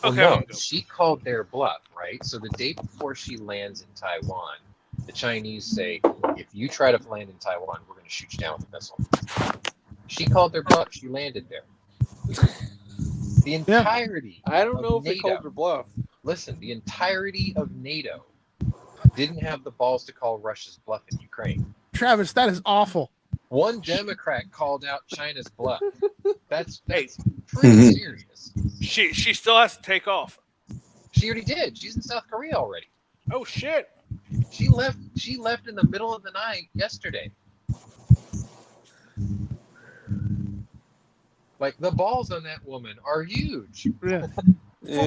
Well, Okay, no, she called their bluff, right? So the day before she lands in Taiwan, the Chinese say, if you try to land in Taiwan, we're going to shoot you down with a missile. She called their bluff. She landed there. The entirety I don't know if NATO, they called her bluff. Listen, the entirety of NATO didn't have the balls to call Russia's bluff in Ukraine. Travis, that is awful. One Democrat called out China's bluff. That's pretty serious. She still has to take off. She already did. She's in South Korea already. Oh shit. She left in the middle of the night yesterday. Like, the balls on that woman are huge. Yeah.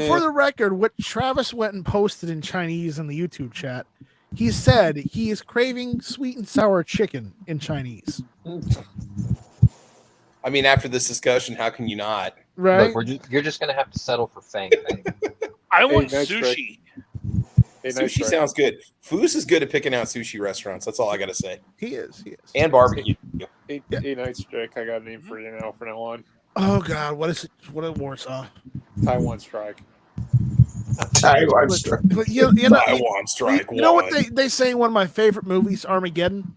For the record, what Travis went and posted in Chinese in the YouTube chat, he said he is craving sweet and sour chicken in Chinese. I mean, after this discussion, how can you not? Right? Look, you're just going to have to settle for Fang Fang. I want nice sushi. Sushi sounds good. Foos is good at picking out sushi restaurants. That's all I got to say. He is. And barbecue. Eight Night Strike. I got a name for you now from now on. Oh God, what is it? What is Warsaw? Taiwan Strike. Taiwan Strike. Taiwan Strike. You know what they say in one of my favorite movies, Armageddon?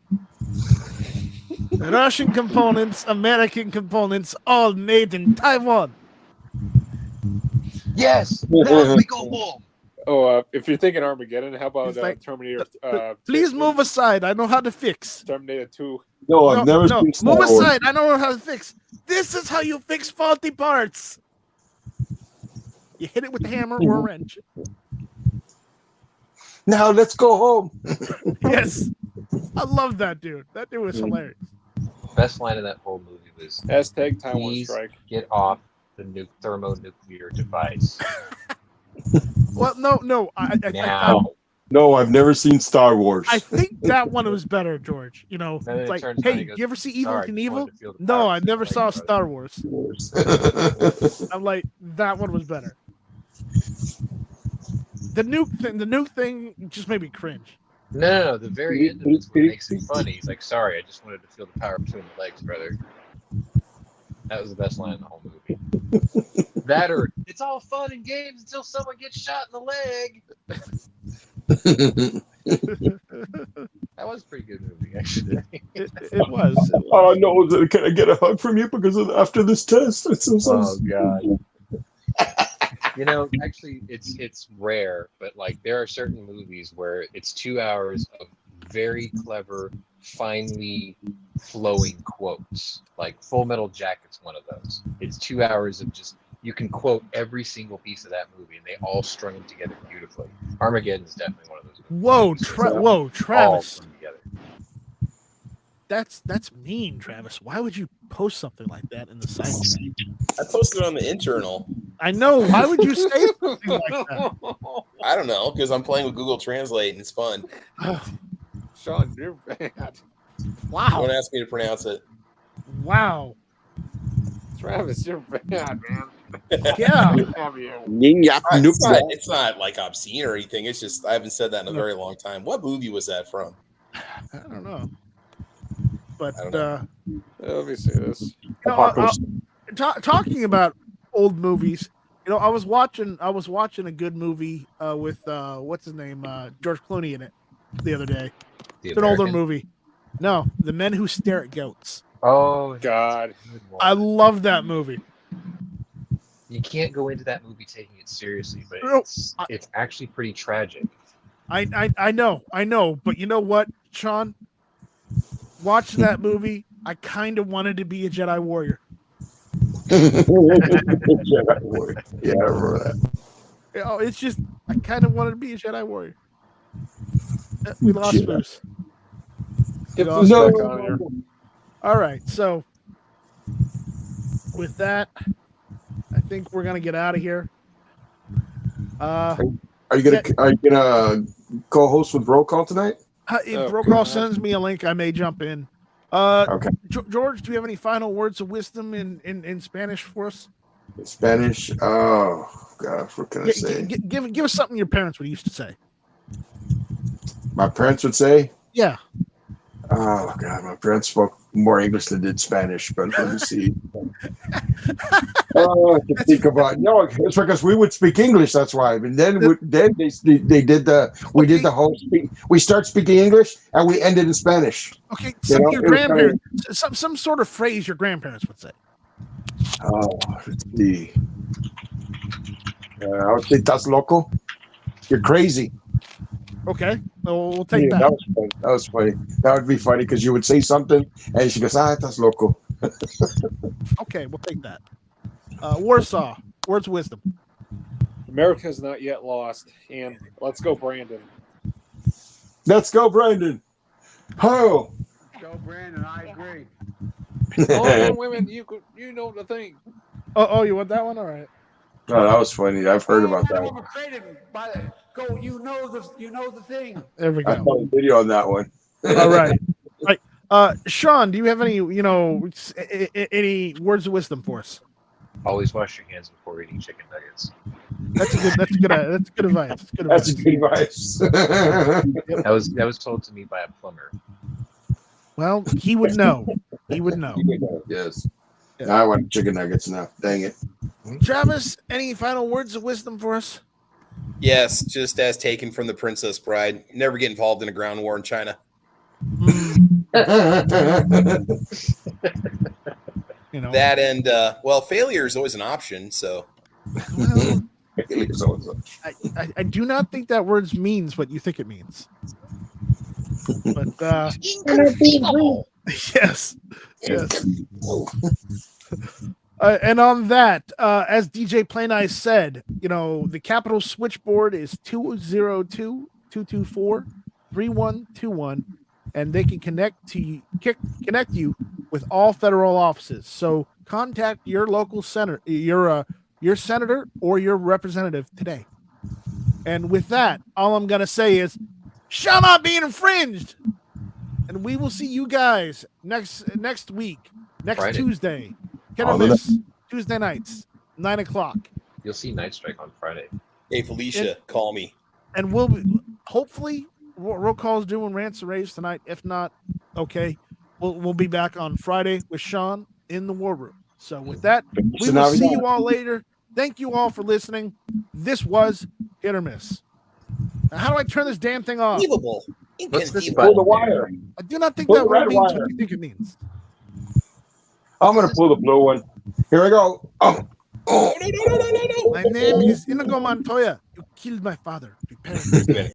Russian components, American components, all made in Taiwan. Yes, now we go home. Oh, if you're thinking Armageddon, how about like, Terminator? Please move aside. I know how to fix. Terminator 2. No, I've never seen Star Move Wars. aside. I know how to fix. This is how you fix faulty parts. You hit it with a hammer or a wrench. Now let's go home. Yes. I love that dude. That dude was hilarious. Best line of that whole movie was, Hashtag Taiwan please Strike. get off the thermonuclear device. Well, no. No, I've never seen Star Wars. I think that one was better, George. You know, Then it's it like, turns hey, around and he goes, you ever see Evil "Sorry, just wanted Knievel? to feel the No, power I of never the saw light, Star Wars. I'm like, that one was better. The nuke thing just made me cringe. No. The very end of it's what makes it funny. He's like, sorry, I just wanted to feel the power between the legs, brother. That was the best line in the whole movie. That or, it's all fun and games until someone gets shot in the leg. That was a pretty good movie, actually. It was. Oh no! Can I get a hug from you because after this test? Oh God. You know, actually, it's rare, but like there are certain movies where it's 2 hours of very clever, finely flowing quotes. Like Full Metal Jacket's one of those. It's 2 hours of just, you can quote every single piece of that movie, and they all strung together beautifully. Armageddon's definitely one of those movies. Whoa, Travis. All strung together. That's mean, Travis. Why would you post something like that in the site? I posted it on the internal. I know. Why would you say something like that? I don't know, because I'm playing with Google Translate and it's fun. Sean, you're bad. Wow. Don't ask me to pronounce it. Wow. Travis, you're bad, man. Yeah. Have you? It's not like obscene or anything. It's just I haven't said that in a very long time. What movie was that from? I don't know. But Let me see this. Talking about old movies, I was watching a good movie with what's his name, George Clooney in it the other day. It's an older movie. No, The Men Who Stare at Goats. Oh God. good one. I love that movie. You can't go into that movie taking it seriously, but No, it's actually pretty tragic. I know, but you know what, Sean? Watching that movie, I kind of wanted to be a Jedi warrior. Jedi Warrior. Yeah, I remember that. It's just I kind of wanted to be a Jedi warrior. We lost Jedi. Foos. Get No. Foos back on here. All right, so with that, I think we're gonna get out of here. Are you gonna co-host with Roll Call tonight? If Oh, Roll Call sends me a link, I may jump in. Okay. George, do you have any final words of wisdom in Spanish for us? Spanish. Oh gosh, what can I say? Give us something your parents would used to say. My parents would say. Yeah. Oh God, my parents spoke more English than did Spanish, but let me see. I can think about it's because we would speak English. That's why. And then they did the whole speak. We start speaking English and we ended in Spanish. Okay, your grandparents, some sort of phrase your grandparents would say. Oh, let's see. I would say "Estás loco." You're crazy. Okay, we'll take that. That was funny. That was funny. That would be funny because you would say something and she goes, "Estás loco." Okay, we'll take that. Warsaw, words of wisdom. America's not yet lost. And let's go, Brandon. Let's go, Brandon. Ho! Go, Brandon. I agree. Oh, women, you know the thing. Oh, you want that one? All right. Oh, that was funny. I've heard about that. You know the thing. There we I go. saw a video on that one. All right. Sean, do you have any any words of wisdom for us? Always wash your hands before eating chicken nuggets. That's good advice. That's good advice. That was told to me by a plumber. Well, he would know. Yes. Yeah. Now I want chicken nuggets now. Dang it. Travis, any final words of wisdom for us? Yes, just as taken from the Princess Bride. Never get involved in a ground war in China. That and failure is always an option. So, well, I do not think that word means what you think it means. But yes. And on that, as DJ Play Nice said, the Capital switchboard is 202-224-3121, and they can connect you with all federal offices. So contact your local senator, your senator or your representative today. And with that, all I'm gonna say is, shall not be infringed. And we will see you guys next week, Friday. Tuesday. Hit or miss. Tuesday nights, 9:00. You'll see Night Strike on Friday. Hey, Felicia, call me. And we'll hopefully roll calls doing rants and raves tonight. If not, okay, we'll be back on Friday with Sean in the war room. So with that, we will see you all later. Thank you all for listening. This was Hit or Miss. Now, how do I turn this damn thing off? Unbelievable. What's this Pull the button? wire. I do not think Pull that the word red means wire. what you think it means. I'm going to pull the blue one. Here we go. Oh. No. My name is Inigo Montoya. You killed my father. Prepare.